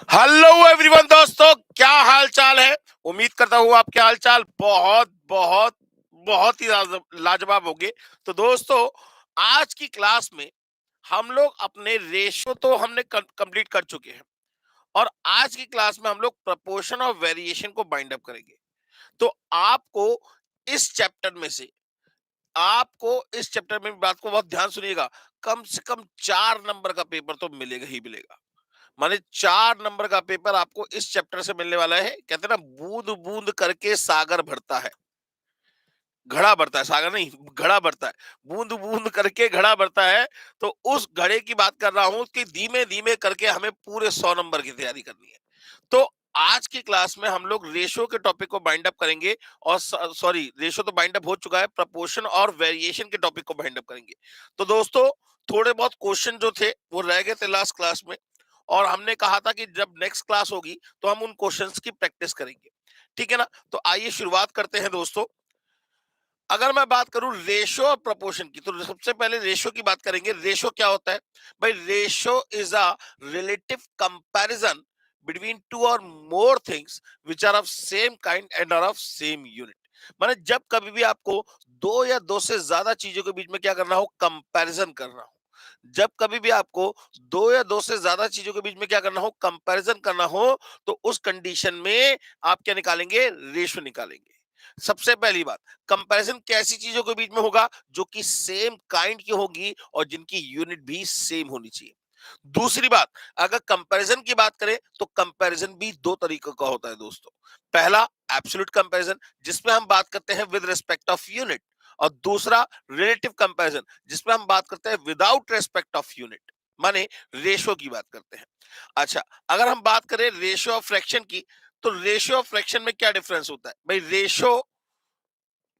Hello everyone दोस्तों, क्या हाल चाल है। उम्मीद करता हूँ आपके हाल चाल बहुत बहुत बहुत ही लाजवाब होंगे। तो दोस्तों, आज की क्लास में हम लोग अपने रेशो तो हमने कंप्लीट कर चुके हैं और आज की क्लास में हम लोग प्रपोर्शन और वेरिएशन को बाइंड अप करेंगे। तो आपको इस चैप्टर में बात को बहुत ध्यान सुनिएगा। कम से कम 4 नंबर का पेपर तो मिलेगा ही मिलेगा। माने 4 नंबर का पेपर आपको इस चैप्टर से मिलने वाला है। कहते हैं ना, बूंद बूंद करके सागर भरता है, घड़ा भरता है, सागर नहीं घड़ा भरता है। बूंद बूंद करके घड़ा भरता है। तो उस घड़े की बात कर रहा हूं कि धीमे धीमे करके हमें पूरे 100 नंबर की तैयारी करनी है। तो आज की क्लास में हम लोग रेशो के टॉपिक को बाइंड अप करेंगे। और सॉरी, रेशो तो बाइंड अप हो चुका है, प्रपोर्शन और वेरिएशन के टॉपिक को बाइंड अप करेंगे। तो दोस्तों, थोड़े बहुत क्वेश्चन जो थे वो रह गए थे लास्ट क्लास में, और हमने कहा था कि जब नेक्स्ट क्लास होगी तो हम उन क्वेश्चंस की प्रैक्टिस करेंगे। ठीक है ना। तो आइए शुरुआत करते हैं दोस्तों। अगर मैं बात करूं रेशो और प्रपोर्शन की, तो सबसे पहले रेशो की बात करेंगे। रेशो क्या होता है भाई? Ratio is a relative comparison between two or more things which are of same kind and are of same unit. माने जब कभी भी आपको दो या दो से ज्यादा चीजों के बीच में क्या करना हो, कंपैरिजन करना हो। जब कभी भी आपको दो या दो से ज्यादा चीजों के बीच में क्या करना हो, कंपैरिजन करना हो, तो उस कंडीशन में आप क्या निकालेंगे? रेशो निकालेंगे। सबसे पहली बात, कंपैरिजन कैसी चीजों के बीच में होगा? जो कि सेम काइंड की होगी और जिनकी यूनिट भी सेम होनी चाहिए। दूसरी बात, अगर कंपैरिजन की बात करें तो कंपैरिजन भी दो तरीकों का होता है दोस्तों। पहला, एब्सोल्यूट कंपैरिजन, जिसमें हम बात करते हैं विद रिस्पेक्ट ऑफ यूनिट। और दूसरा, रिलेटिव कंपैरिजन, जिसमें हम बात करते हैं विदाउट रिस्पेक्ट ऑफ यूनिट, माने रेशो की बात करते हैं। अच्छा, अगर हम बात करें रेशियो ऑफ फ्रैक्शन की, तो रेशियो ऑफ फ्रैक्शन में क्या डिफरेंस होता है भाई? Ratio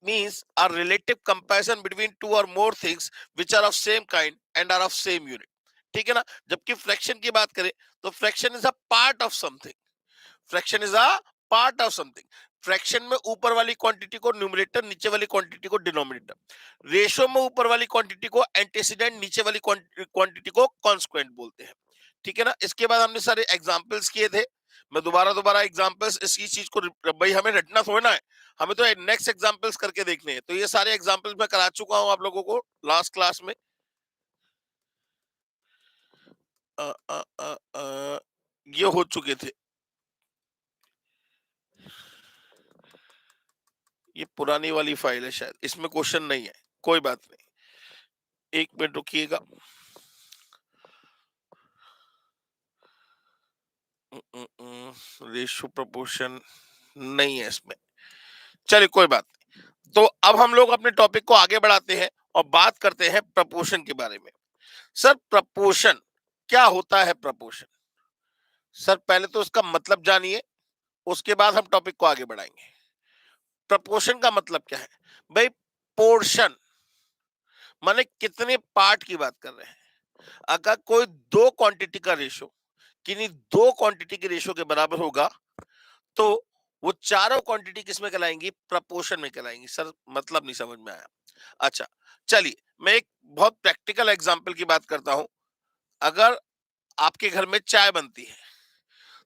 means a relative comparison between two or more things which are of same kind and are of same unit। ठीक है ना। जबकि फ्रैक्शन की बात करें तो fraction is a part of something. Fraction is a part of something. Fraction में ऊपर वाली क्वांटिटी को न्यूमरेटर, नीचे वाली क्वांटिटी को डिनोमिनेटर। रेशो में ऊपर वाली क्वांटिटी को एंटीसीडेंट, नीचे वाली क्वांटिटी को कॉन्स्क्वेंट बोलते हैं। ठीक है ना। इसके बाद हमने सारे एग्जांपल्स किए थे। मैं दोबारा दोबारा एग्जांपल्स, इसी चीज को भाई हमें रटना थोड़ा ना है, हमें तो नेक्स्ट एग्जांपल्स करके देखने हैं। तो ये सारे एग्जांपल्स मैं करा चुका हूं आप लोगों को लास्ट क्लास में। अ, अ, अ, अ, ये हो चुके थे। ये पुरानी वाली फाइल है, शायद इसमें क्वेश्चन नहीं है। कोई बात नहीं, एक मिनट रुकिएगा। रेशियो प्रोपोर्शन नहीं है इसमें। चलिए कोई बात नहीं। तो अब हम लोग अपने टॉपिक को आगे बढ़ाते हैं और बात करते हैं प्रपोर्शन के बारे में। सर, प्रपोर्शन क्या होता है? प्रपोर्शन, सर पहले तो उसका मतलब जानिए, उसके बाद हम टॉपिक को आगे बढ़ाएंगे। प्रपोर्शन का मतलब क्या है भाई? पोर्शन, माने कितने पार्ट की बात कर रहे हैं। अगर कोई दो क्वांटिटी का रेशो किन्हीं दो क्वांटिटी के रेशो के बराबर होगा, तो वो चारों क्वांटिटी किसमें कहलाएंगी? प्रपोर्शन में कहलाएंगी। सर मतलब नहीं समझ में आया। अच्छा, चलिए मैं एक बहुत प्रैक्टिकल एग्जांपल की बात करता हूं। अगर आपके घर में चाय बनती है,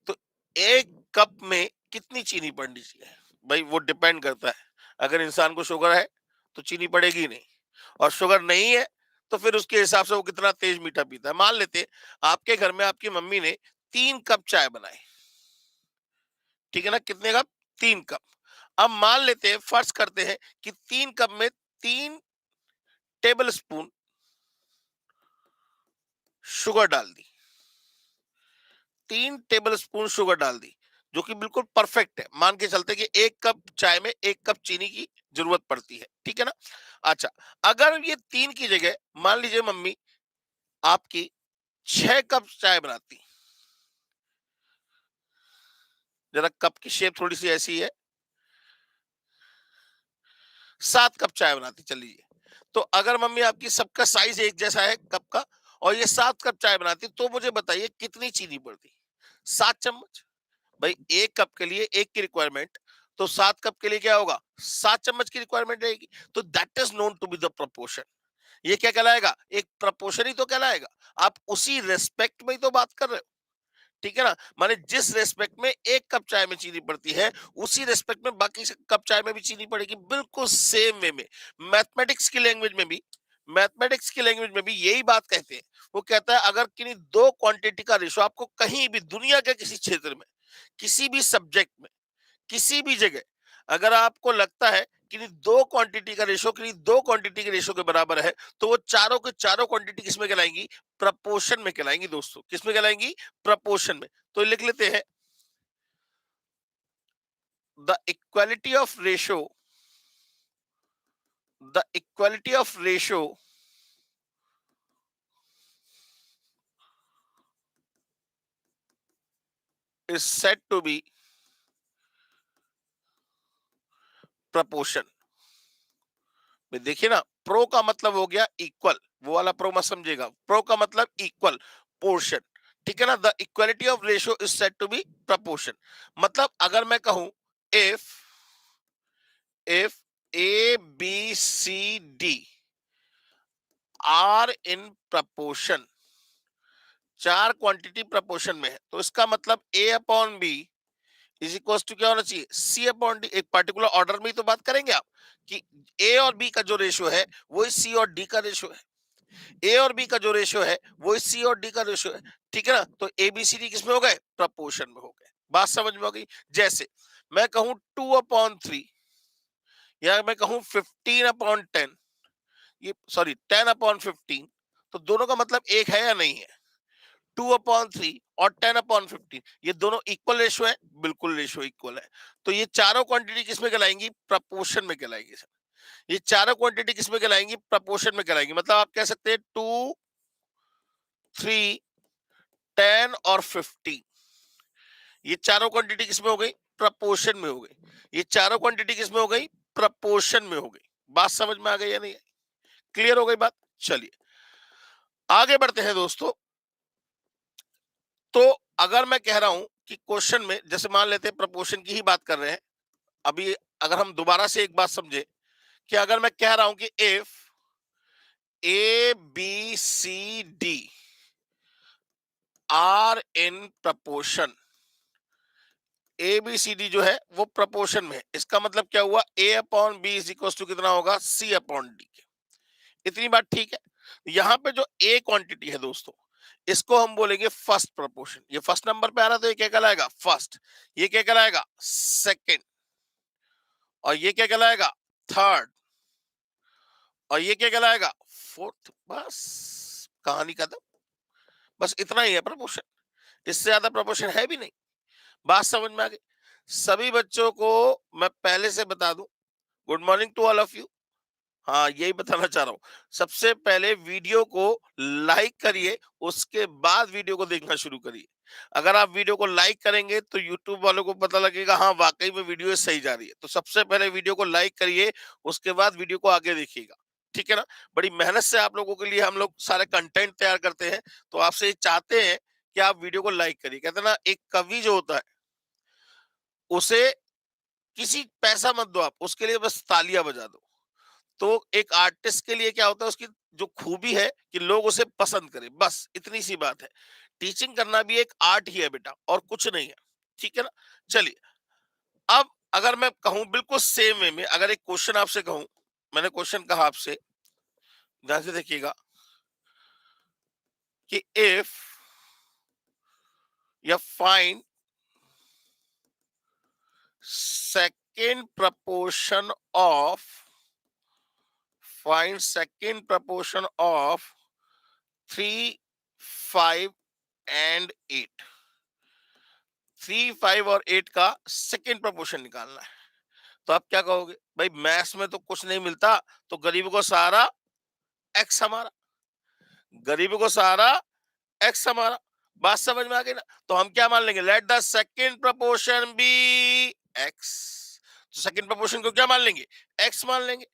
तो एक कप में कितनी चीनी पड़नी चाहिए भाई? वो डिपेंड करता है। अगर इंसान को शुगर है तो चीनी पड़ेगी नहीं, और शुगर नहीं है तो फिर उसके हिसाब से वो कितना तेज मीठा पीता है। मान लेते आपके घर में आपकी मम्मी ने 3 कप चाय बनाई। ठीक है ना। कितने कप? 3 कप। अब मान लेते हैं, फर्ज करते हैं कि 3 कप में 3 टेबल स्पून शुगर डाल दी। 3 टेबल स्पून शुगर डाल दी, जो कि बिल्कुल परफेक्ट है। मान के चलते कि 1 कप चाय में 1 कप चीनी की जरूरत पड़ती है। ठीक है ना। अच्छा, अगर ये 3 की जगह मान लीजिए मम्मी आपकी 6 कप चाय बनाती। जरा कप की शेप थोड़ी सी ऐसी है। 7 कप चाय बनाती, चल लीजिए। तो अगर मम्मी आपकी सबका साइज एक जैसा है कप का, और ये 7 कप चाय बनाती, तो मुझे बताइए कितनी चीनी पड़ती? 7 चम्मच। भाई 1 कप के लिए एक की रिक्वायरमेंट, तो 7 कप के लिए क्या होगा? 7 चम्मच की रिक्वायरमेंट रहेगी। तो that is known to be the proportion. ये क्या कहलाएगा? एक प्रपोर्शन ही तो कहलाएगा। आप उसी रेस्पेक्ट में ही तो बात कर रहे हो। ठीक है ना, माने जिस रेस्पेक्ट में एक कप चाय में चीनी पड़ती है, उसी रेस्पेक्ट में बाकी कप चाय में भी चीनी पड़ेगी, बिल्कुल सेम वे में। मैथमेटिक्स की लैंग्वेज में भी, मैथमेटिक्स की लैंग्वेज में भी यही बात कहते हैं। वो कहता है अगर किन्हीं दो क्वांटिटी का रेशो आपको कहीं भी दुनिया के किसी क्षेत्र में, किसी भी सब्जेक्ट में, किसी भी जगह अगर आपको लगता है कि दो क्वांटिटी का रेशो कि दो क्वांटिटी के रेशो के बराबर है, तो वो चारों के चारों क्वांटिटी किसमें कहलाएंगी? प्रपोर्शन में कहलाएंगी दोस्तों। किसमें कहलाएंगी? प्रपोर्शन में। तो लिख लेते हैं, the equality of ratio, the equality of ratio is said to be proportion. देखिए ना, प्रो का मतलब हो गया इक्वल, वो वाला प्रो मत समझिएगा। प्रो का मतलब इक्वल, पोर्शन। ठीक है ना, the equality of ratio is said to be proportion. मतलब अगर मैं कहूं if if a b c d are in proportion, चार क्वांटिटी प्रपोर्शन में है, तो इसका मतलब a upon B is equal to क्या होना चाहिए? C upon d. एक पर्टिकुलर ऑर्डर में ही तो बात करेंगे आप कि ए और बी का जो रेशियो है वही सी और डी का रेशियो है। ए और बी का जो रेशियो है वो सी और डी का रेशियो है। ठीक है ना, तो ए बी सी डी किसमें हो गए? प्रपोर्शन में हो गए। बात समझ में हो गई? जैसे मैं कहूं 2/3 या मैं कहूं 15/10, ये सॉरी 10/15, तो दोनों का मतलब एक है या नहीं है? 2/3 और 10/15 ये दोनों इक्वल रेशियो है? बिल्कुल रेशियो इक्वल है। तो ये चारों क्वांटिटी किसमें कहलाएंगी? प्रपोर्शन में कहलाएंगी सर। ये चारों क्वांटिटी किसमें कहलाएंगी? प्रपोर्शन में कहलाएंगी। मतलब आप कह सकते हैं 2, 3, 10 और 15, ये चारों क्वांटिटी किसमें हो गई? प्रपोर्शन में हो गई। ये चारों क्वांटिटी किसमें हो गई? प्रपोर्शन में हो गई। बात समझ में आ गई या नहीं? क्लियर हो गई बात? चलिए आगे बढ़ते हैं दोस्तों। तो अगर मैं कह रहा हूं कि क्वेश्चन में, जैसे मान लेते हैं प्रपोर्शन की ही बात कर रहे हैं, अभी अगर हम दोबारा से एक बात समझे कि अगर मैं कह रहा हूं कि if a b c d are in proportion, a b c d जो है वो प्रपोर्शन में है, इसका मतलब क्या हुआ? ए upon B is equal to कितना होगा? सी अपॉन डी। इतनी बात ठीक है। यहां पे जो ए क्वांटिटी है दोस्तों, इसको हम बोलेंगे फर्स्ट प्रपोर्शन। ये फर्स्ट नंबर पे आ रहा है तो ये क्या कहलाएगा? फर्स्ट। ये क्या कहलाएगा? सेकंड। और ये क्या कहलाएगा? थर्ड। और ये क्या कहलाएगा? फोर्थ। बस कहानी खत्म। बस इतना ही है प्रपोर्शन, इससे ज्यादा प्रपोर्शन है भी नहीं। बात समझ में आ गई? सभी बच्चों को मैं पहले से बता दूं, good morning to all of you. हाँ, यही बताना चाह रहा हूँ। सबसे पहले वीडियो को लाइक करिए, उसके बाद वीडियो को देखना शुरू करिए। अगर आप वीडियो को लाइक करेंगे तो यूट्यूब वालों को पता लगेगा हाँ वाकई में वीडियो सही जा रही है। तो सबसे पहले वीडियो को लाइक करिए, उसके बाद वीडियो को आगे देखिएगा। ठीक है ना? बड़ी मेहनत से आप लोगों के लिए हम लोग सारे कंटेंट तैयार करते हैं, तो आपसे ये चाहते हैं कि आप वीडियो को लाइक करिए। कहते हैं ना, एक कवि जो होता है उसे किसी पैसा मत दो, आप उसके लिए बस तालियां बजा दो। तो एक आर्टिस्ट के लिए क्या होता है, उसकी जो खूबी है कि लोग उसे पसंद करें, बस इतनी सी बात है। टीचिंग करना भी एक आर्ट ही है बेटा, और कुछ नहीं है। ठीक है ना? चलिए, अब अगर मैं कहूं बिल्कुल सेम वे में, अगर एक क्वेश्चन आपसे कहूं, मैंने क्वेश्चन कहा आपसे, ध्यान से देखिएगा कि इफ या find second proportion of, find second proportion of 3, 5 and 8। 3, 5 और 8 का सेकेंड प्रपोर्शन निकालना है। तो आप क्या कहोगे? भाई मैथ्स में तो कुछ नहीं मिलता, तो गरीबों को सहारा एक्स हमारा, गरीबों को सहारा एक्स हमारा। बात समझ में आ गई ना? तो हम क्या मान लेंगे? Let the second proportion be x. तो सेकेंड प्रपोर्शन को क्या मान लेंगे? एक्स मान लेंगे।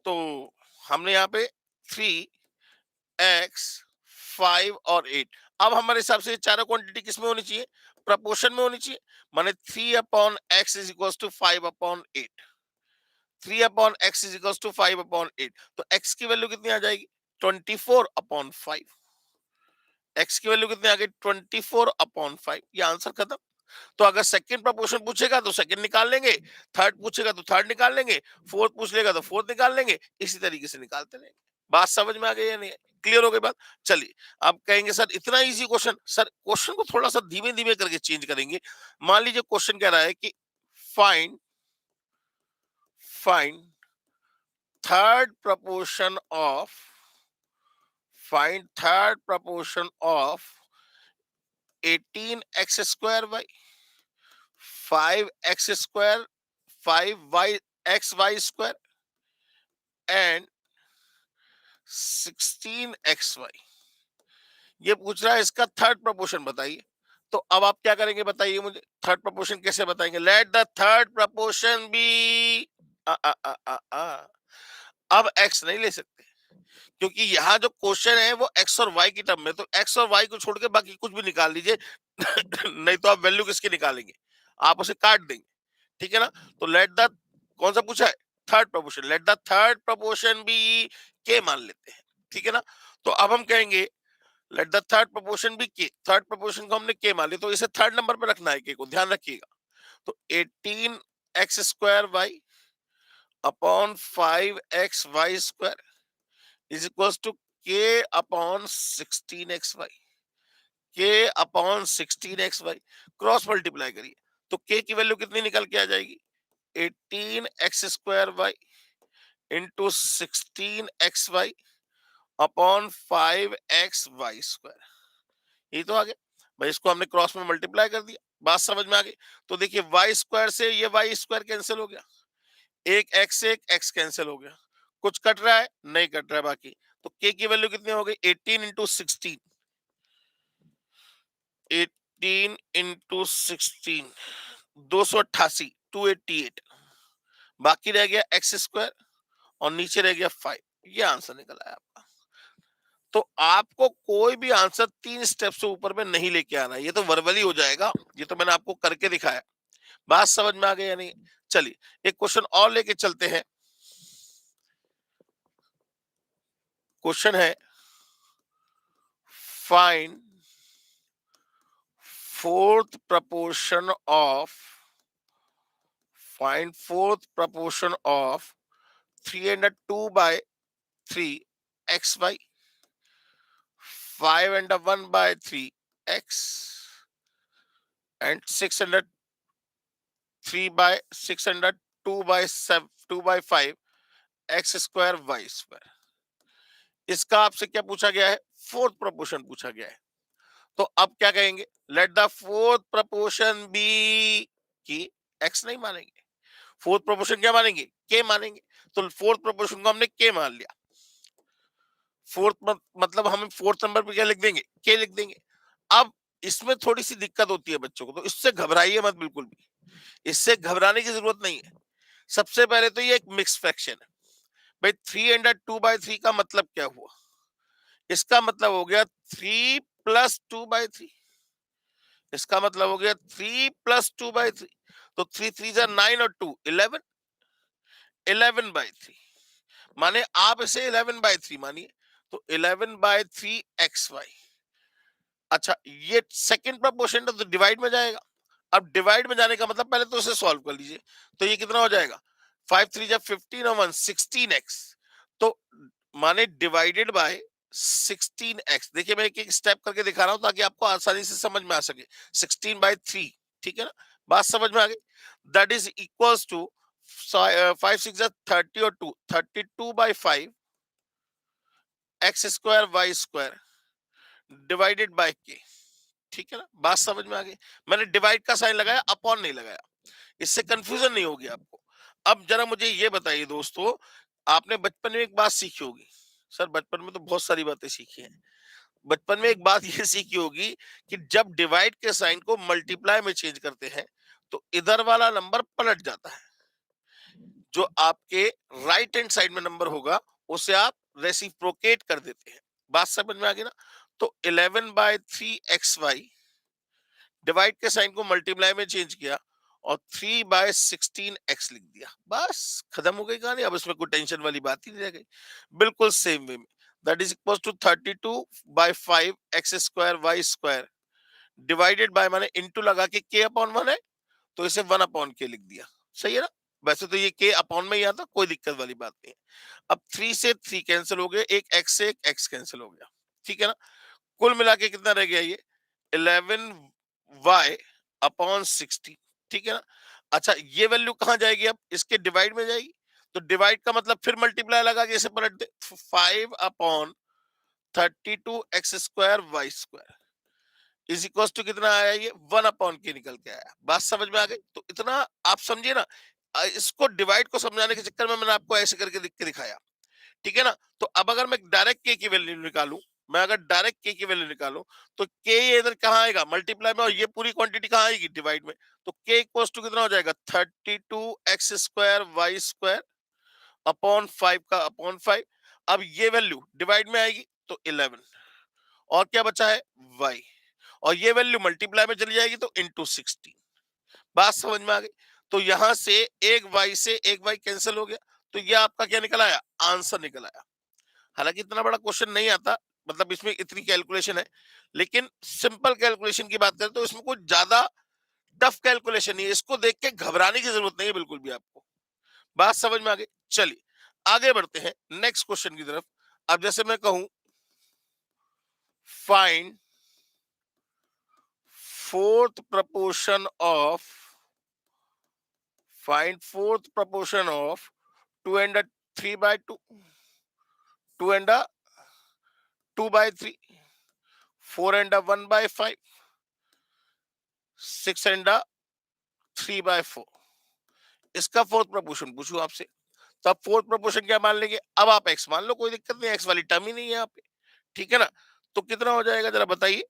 तो हमने यहाँ पे 3x, 5 और 8। अब हमारे हिसाब से चारों क्वांटिटी किसमें होनी चाहिए? प्रपोर्शन में होनी चाहिए। माने 3/x is equal to 5/8। 3/x is equal to 5/8। तो x की वैल्यू कितनी आ जाएगी? 24/5। x की वैल्यू कितनी आ गई 24/5, ये आंसर खत्म। तो अगर सेकंड प्रपोर्शन पूछेगा तो सेकंड निकाल लेंगे, थर्ड पूछेगा तो थर्ड निकाल लेंगे, फोर्थ पूछ लेगा तो फोर्थ निकाल लेंगे, इसी तरीके से निकालते रहेंगे। बात समझ में आ गई या नहीं? क्लियर हो गई बात? चलिए, आप कहेंगे सर इतना इजी क्वेश्चन, सर क्वेश्चन को थोड़ा सा धीमे धीमे करके चेंज करेंगे। मान लीजिए क्वेश्चन कह रहा है कि find find third proportion of third proportion of 18x² 5x², 5xy² and 16xy। ये पूछ रहा है इसका थर्ड प्रपोर्शन बताइए। तो अब आप क्या करेंगे बताइए मुझे, थर्ड प्रपोर्शन कैसे बताएंगे? Let the third proportion be, आ, आ, आ, आ, आ। अब x नहीं ले सकते, क्योंकि यहाँ जो क्वेश्चन है वो x और y की टर्म में, तो x और y को छोड़ के बाकी कुछ भी निकाल लीजिए। नहीं तो आप वैल्यू किसकी निकालेंगे? आप उसे काट देंगे, ठीक है ना? तो लेट द, कौन सा पूछा है? Third proportion. Let the third proportion be k मान लेते हैं, ठीक है ना? तो अब हम कहेंगे let the third proportion be k, third proportion को हमने के मान लिया, तो इसे थर्ड नंबर पर रखना है के को, ध्यान रखिएगा। तो 18x² y upon 5xy² is equal to k upon 16xy, k upon 16xy, cross multiply करिए तो के की वैल्यू कितनी निकल के आ जाएगी? 18x² y into 16xy upon 5xy²। यही तो आ गया भाई, इसको हमने क्रॉस में मल्टीप्लाई कर दिया, बात समझ में आ गई। तो देखिए y² से ये y² कैंसिल हो गया, एक x से एक x कैंसिल हो गया, कुछ कट रहा है? नहीं कट रहा है बाकी। तो k की वैल्यू कितनी हो गई? 18 इंटू 16, 18 इंटू 16, 288, 288। बाकी रह गया x² और नीचे रह गया 5। ये आंसर निकला है आपका। तो आपको कोई भी आंसर 3 स्टेप से ऊपर में नहीं लेके आना है, ये तो वर्बली हो जाएगा, ये तो मैंने आपको करके दिखाया। बात समझ में आ गई या नहीं? चलिए एक क्वेश्चन और लेके चलते हैं। क्वेश्चन है find fourth proportion of fourth proportion of 302/3 xy, 501/3 x and 602/5 x² y²। इसका आपसे क्या पूछा गया है? फोर्थ प्रपोर्शन पूछा गया है। तो अब क्या कहेंगे? Let the fourth proportion be k, x नहीं मानेंगे, फोर्थ प्रपोर्शन क्या मानेंगे? के मानेंगे। तो फोर्थ प्रपोर्शन को हमने के मान लिया, फोर्थ मतलब हम फोर्थ नंबर पे क्या लिख देंगे? के लिख देंगे। अब इसमें थोड़ी सी दिक्कत होती है बच्चों को, तो इससे घबराइए मत बिल्कुल भी, इससे घबराने की जरूरत नहीं है। सबसे पहले तो ये एक मिक्स फ्रैक्शन है भाई, 302/3 का मतलब क्या हुआ? इसका मतलब हो गया 3+2/3, इसका मतलब हो गया 3+2/3। तो 3 3 9 और 2 11, 11/3 माने आप इसे 11/3 मानिए, तो 11/3 xy। अच्छा, ये सेकंड प्रपोर्शन तो डिवाइड में जाएगा। अब डिवाइड में जाने का मतलब पहले तो इसे सॉल्व कर लीजिए, तो ये कितना हो जाएगा? 5 3 15 और 1 16x। तो माने डिवाइडेड बाय 16x। देखिए मैं एक एक स्टेप करके दिखा रहा हूं ताकि आपको आसानी से समझ में आ सके। 16/3, ठीक है ना? बात समझ में आ गई? दैट इज इक्वल्स टू 5 6 30 और 2 32/5 x²y² डिवाइडेड बाय के, ठीक है ना? बात समझ में आ गई? मैंने डिवाइड का साइन लगाया, अपॉन नहीं लगाया, इससे कंफ्यूजन नहीं होगी आपको। अब जरा मुझे ये बताइए दोस्तों, आपने बचपन में एक बात सीखी होगी, सर बचपन में तो बहुत सारी बातें सीखी हैं। बचपन में एक बात ये सीखी होगी कि जब डिवाइड के साइन को मल्टीप्लाई में चेंज करते हैं तो इधर वाला नंबर पलट जाता है, जो आपके राइट हैंड साइड में नंबर होगा उसे आप रेसिप्रोकेट कर देते हैं। बात समझ में आ गई ना? तो 11/3 xy डिवाइड के साइन को मल्टीप्लाई में चेंज किया और 3/16 x लिख दिया, बस खत्म हो गई कहानी। अब इसमें कोई टेंशन वाली बात ही नहीं रह गई। बिल्कुल सेम वे में that is equal to 32/5 x square y square divided by, माने इंटू लगा के k अपॉन 1 है तो इसे 1 अपॉन के लिख दिया। सही है ना? वैसे तो ये k अपॉन में ही आता, कोई दिक्कत वाली बात नहीं है। अब 3 से 3 कैंसिल हो गए, एक x से एक x कैंसिल हो गया। ठीक है ना? कुल मिला के कितना रह गया ये 11y अपॉन 60। ठीक है ना? अच्छा, ये वैल्यू कहां जाएगी? अब इसके डिवाइड में जाएगी, तो डिवाइड का मतलब फिर मल्टीप्लाई लगा के इसे पलट दे। 5 upon 32 x square y square is equal to कितना आया? ये 1 अपॉन के निकल के आया। बात समझ में आ गई? तो इतना आप समझिए ना। इसको डिवाइड को समझाने के चक्कर में मैंने आपको ऐसे करके लिख के दिखाया। ठीक है ना? तो अब अगर मैं डायरेक्ट के की वैल्यू निकालूं, मैं अगर डायरेक्ट के की वैल्यू निकालूं, तो के इधर कहां आएगा? मल्टीप्लाई में, और ये पूरी क्वांटिटी कहां आएगी? डिवाइड में। तो के इक्वल टू कितना हो जाएगा? 32 x square y square upon 5 का अपॉन 5। अब ये वैल्यू डिवाइड में आएगी तो 11, और क्या बचा है? y, और ये वैल्यू मल्टीप्लाई में चली जाएगी तो इंटू 16। बात समझ में आ गई? तो यहां से एक y से एक y कैंसिल हो गया, तो ये आपका क्या निकल आया? आंसर निकल आया। हालांकि इतना बड़ा क्वेश्चन नहीं आता, मतलब इसमें इतनी कैलकुलेशन है, लेकिन सिंपल कैलकुलेशन की बात करें तो इसमें कुछ ज्यादा टफ कैलकुलेशन नहीं है। इसको देख के घबराने की जरूरत नहीं है बिल्कुल भी आपको। बात समझ में आ गई? चलिए आगे बढ़ते हैं नेक्स्ट क्वेश्चन की तरफ। अब जैसे मैं कहूं find fourth proportion of find fourth proportion of 2 and a 3 by 2, 2 and a 2 by 3, 4 and a 1 by 5, 6 and a 3 by 4। इसका फोर्थ प्रोपोर्शन पूछूं आपसे, तो आप फोर्थ प्रोपोर्शन क्या मान लेंगे? अब आप एक्स मान लो, कोई दिक्कत नहीं, एक्स वाली टर्म ही नहीं है यहाँ पे। ठीक है ना? तो कितना हो जाएगा जरा बताइए?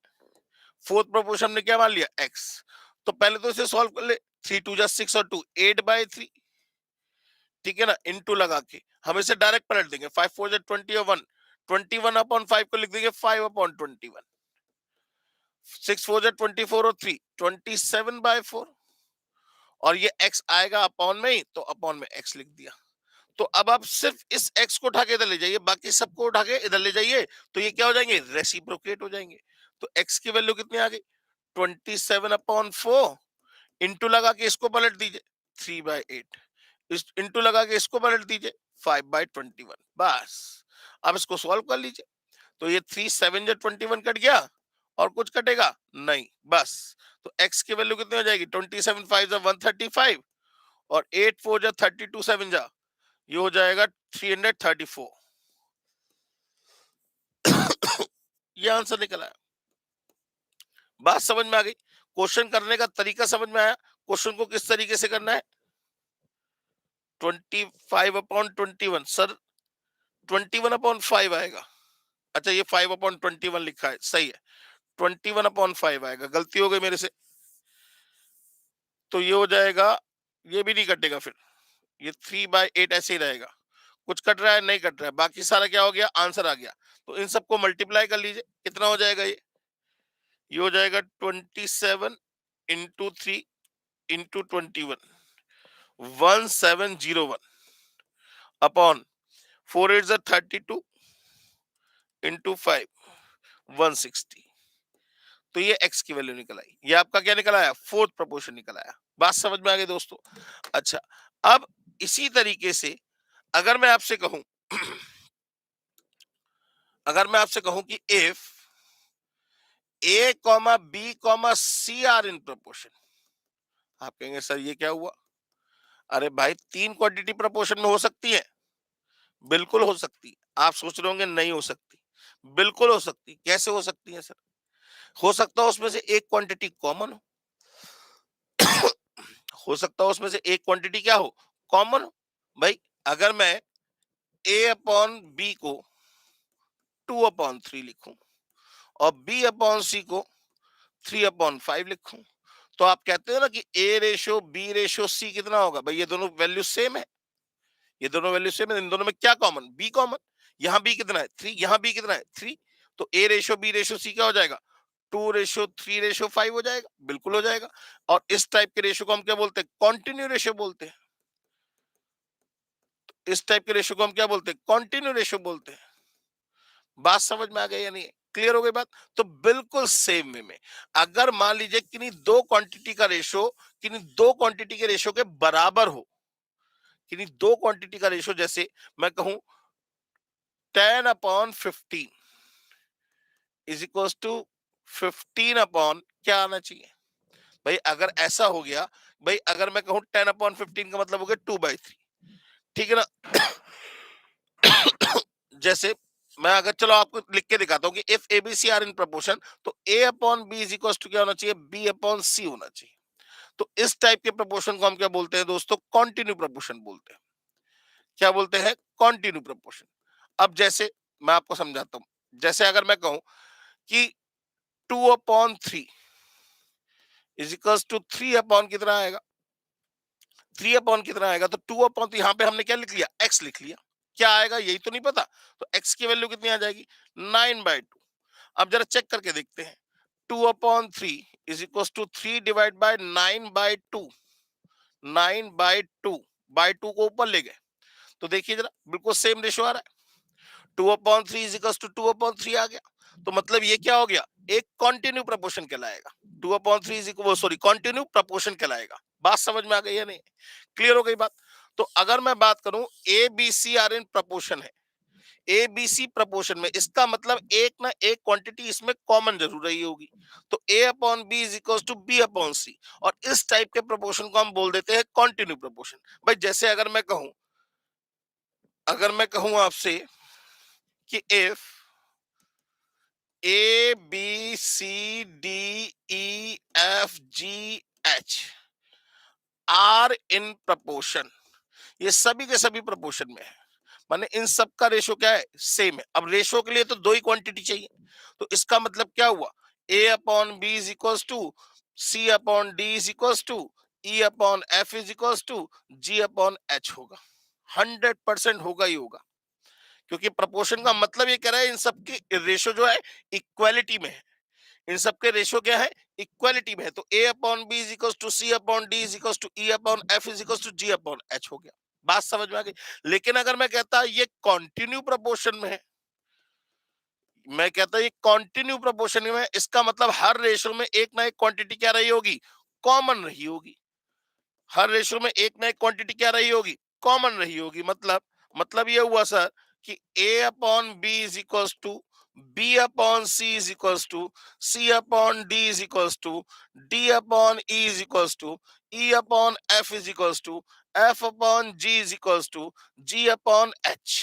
फोर्थ प्रोपोर्शन ने क्या मान लिया? एक्स। तो पहले तो इसे सॉल्व कर ले। 3 2 जा 6 और 2 8/3। ठीक है ना? इनटू लगा के हम इसे डायरेक्ट पलट देंगे। 5 4 जा 20 और 1 21 अपॉन 5 को लिख देंगे 5 अपॉन 21। 6 4 जा 24 और 3 27/4, और ये x आएगा अपॉन में ही, तो अपॉन में x लिख दिया। तो अब आप सिर्फ इस x को उठा के इधर ले जाइए, बाकी सबको उठा के इधर ले जाइए, तो ये क्या हो जाएंगे? रेसिप्रोकेट हो जाएंगे। तो x की वैल्यू कितनी आ गई? 27/4। इंटू लगा के इसको पलट दीजिए 3/8, इस इंटू लगा के इसको पलट दीजिए 5/21। बस अब इसको सॉल्व कर लीजिए। तो ये 3 7 जा 21 कट गया, और कुछ कटेगा नहीं, बस। तो x की वैल्यू कितनी हो जाएगी? 27 5 जा 135, और 8 4 जा 32 7 जा, ये हो जाएगा 334। ये आंसर निकला है। बात समझ में आ गई? क्वेश्चन करने का तरीका समझ में आया? क्वेश्चन को किस तरीके से करना है? 25/21 सर, 21/5 आएगा। अच्छा, ये 5/21 लिखा है, सही है। 21/5 आएगा, गलती हो गई मेरे से। तो ये हो जाएगा, ये भी नहीं कटेगा फिर, ये 3/8 ऐसे ही रहेगा। कुछ कट रहा है? नहीं कट रहा है, बाकी सारा क्या हो गया? आंसर आ गया। तो इन सबको मल्टीप्लाई कर लीजिए, कितना हो जाएगा? ये हो जाएगा 27 इंटू 3 इंटू 21, 1701 अपॉन 4 8 32 इंटू 5, 160। तो ये x की वैल्यू निकल आई। ये आपका क्या निकल आया? फोर्थ प्रोपोर्शन निकल आया। बात समझ में आ गई दोस्तों? अच्छा, अब इसी तरीके से अगर मैं आपसे कहूं अगर मैं आपसे कहूं कि if a comma b comma c are in proportion, आप कहेंगे सर ये क्या हुआ? अरे भाई, तीन क्वांटिटी प्रोपोर्शन में हो सकती है? बिल्कुल हो सकती है। आप सोच रहे होंगे नहीं हो सकती, बिल्कुल हो सकती। कैसे हो सकती है सर? हो सकता है उसमें से एक क्वांटिटी कॉमन हो, हो सकता है उसमें से एक क्वांटिटी क्या हो? कॉमन हो। भाई, अगर मैं a अपॉन बी को 2/3 लिखूं, और b अपॉन सी को 3/5 लिखूं, तो आप कहते हो ना कि a ratio b ratio c कितना होगा? भाई, ये दोनों वैल्यू सेम है, ये दोनों वैल्यू सेम है। इन दोनों में क्या कॉमन? b common. यहाँ b कितना है? 3। यहाँ b कितना है? 3। तो a ratio b ratio c क्या हो जाएगा? 2:3:5 हो जाएगा, बिल्कुल हो जाएगा। और इस टाइप के रेशो को हम क्या बोलते हैं? कॉन्टिन्यू रेशो बोलते हैं। इस टाइप के रेशो को हम क्या बोलते हैं? कॉन्टिन्यू रेशो बोलते हैं। बात समझ में आ गई या नहीं? क्लियर हो गई बात? तो बिल्कुल सेम वे में अगर मान लीजिए किन्हीं दो क्वांटिटी का रेशो किन्हीं दो क्वांटिटी के रेशो के बराबर हो, किन्हीं दो क्वांटिटी का रेशो, जैसे मैं कहूं 10/15 इज इक्वल टू 15 अपॉन क्या आना चाहिए भाई? अगर ऐसा हो गया भाई, अगर मैं कहूं 10/15 का मतलब हो गया 2/3, ठीक है ना? जैसे मैं अगर चलो आपको लिख के दिखाता हूँ कि if a b c are in proportion, तो a upon B is equal to क्या होना चाहिए? बी अपॉन सी होना चाहिए। तो इस टाइप के प्रपोर्शन को हम क्या बोलते हैं दोस्तों? कॉन्टिन्यू प्रपोर्शन बोलते हैं। क्या बोलते हैं? Continue proportion. अब जैसे मैं आपको समझाता हूं, जैसे अगर मैं कहूं कि 2/3 इज इक्वल टू 3 अपॉन कितना आएगा? 3 अपॉन कितना आएगा? तो 2 अपॉन, तो यहां पे हमने क्या लिख लिया? एक्स लिख लिया। क्या आएगा यही तो नहीं पता, तो एक्स की वैल्यू कितनी आ जाएगी? 9/2। अब जरा चेक करके देखते हैं। 2/3 इज इक्वल टू 3/9/2। 9/2 को ऊपर ले गए तो देखिए जरा बिल्कुल सेम रेशो आ रहा है। 2/3 इज इक्वल टू 2/3 आ गया। तो मतलब ये क्या हो गया? एक कॉन्टिन्यू प्रपोर्शन कहलाएगा। 2/3 is equal, sorry, continue proportion कहलाएगा। बात समझ में आ गई या नहीं? क्लियर हो गई बात? तो अगर मैं बात करूं a b c are in proportion है, ए बी सी प्रपोर्शन में, इसका मतलब एक ना एक क्वांटिटी इसमें कॉमन जरूर रही होगी। तो a upon B is equal to b upon c, और इस टाइप के प्रपोर्शन को हम बोल देते हैं कॉन्टिन्यू प्रपोर्शन। भाई जैसे अगर मैं कहूं आपसे कि if a b c d e f g h are in proportion, ये सभी के सभी प्रपोर्शन में है, माने इन सब का रेशो क्या है? सेम है। अब रेशो के लिए तो दो ही क्वांटिटी चाहिए, तो इसका मतलब क्या हुआ? ए upon B is equal to c upon d is equal to e upon f is equal to g upon h होगा। 100% होगा ही होगा, क्योंकि प्रपोर्शन का मतलब ये कह रहा है इन सबकी रेशो जो है इक्वालिटी में है। इन सबके रेशो क्या है? इक्वालिटी में है। तो a upon B is equal to c upon d is equal to e upon f is equal to g upon h हो गया। बात समझ में आ गई? लेकिन अगर मैं कहता ये कॉन्टिन्यू प्रपोर्शन में है, मैं कहता ये कॉन्टिन्यू प्रपोर्शन में है, इसका मतलब हर रेशो में एक ना एक क्वांटिटी क्या रही होगी? कॉमन रही होगी। हर रेशो में एक ना एक क्वांटिटी क्या रही होगी? कॉमन रही होगी। मतलब ये हुआ सर कि a upon B is equal to b upon c is equal to c upon d is equal to d upon e is equal to e upon f is equal to f upon g is equal to g upon h,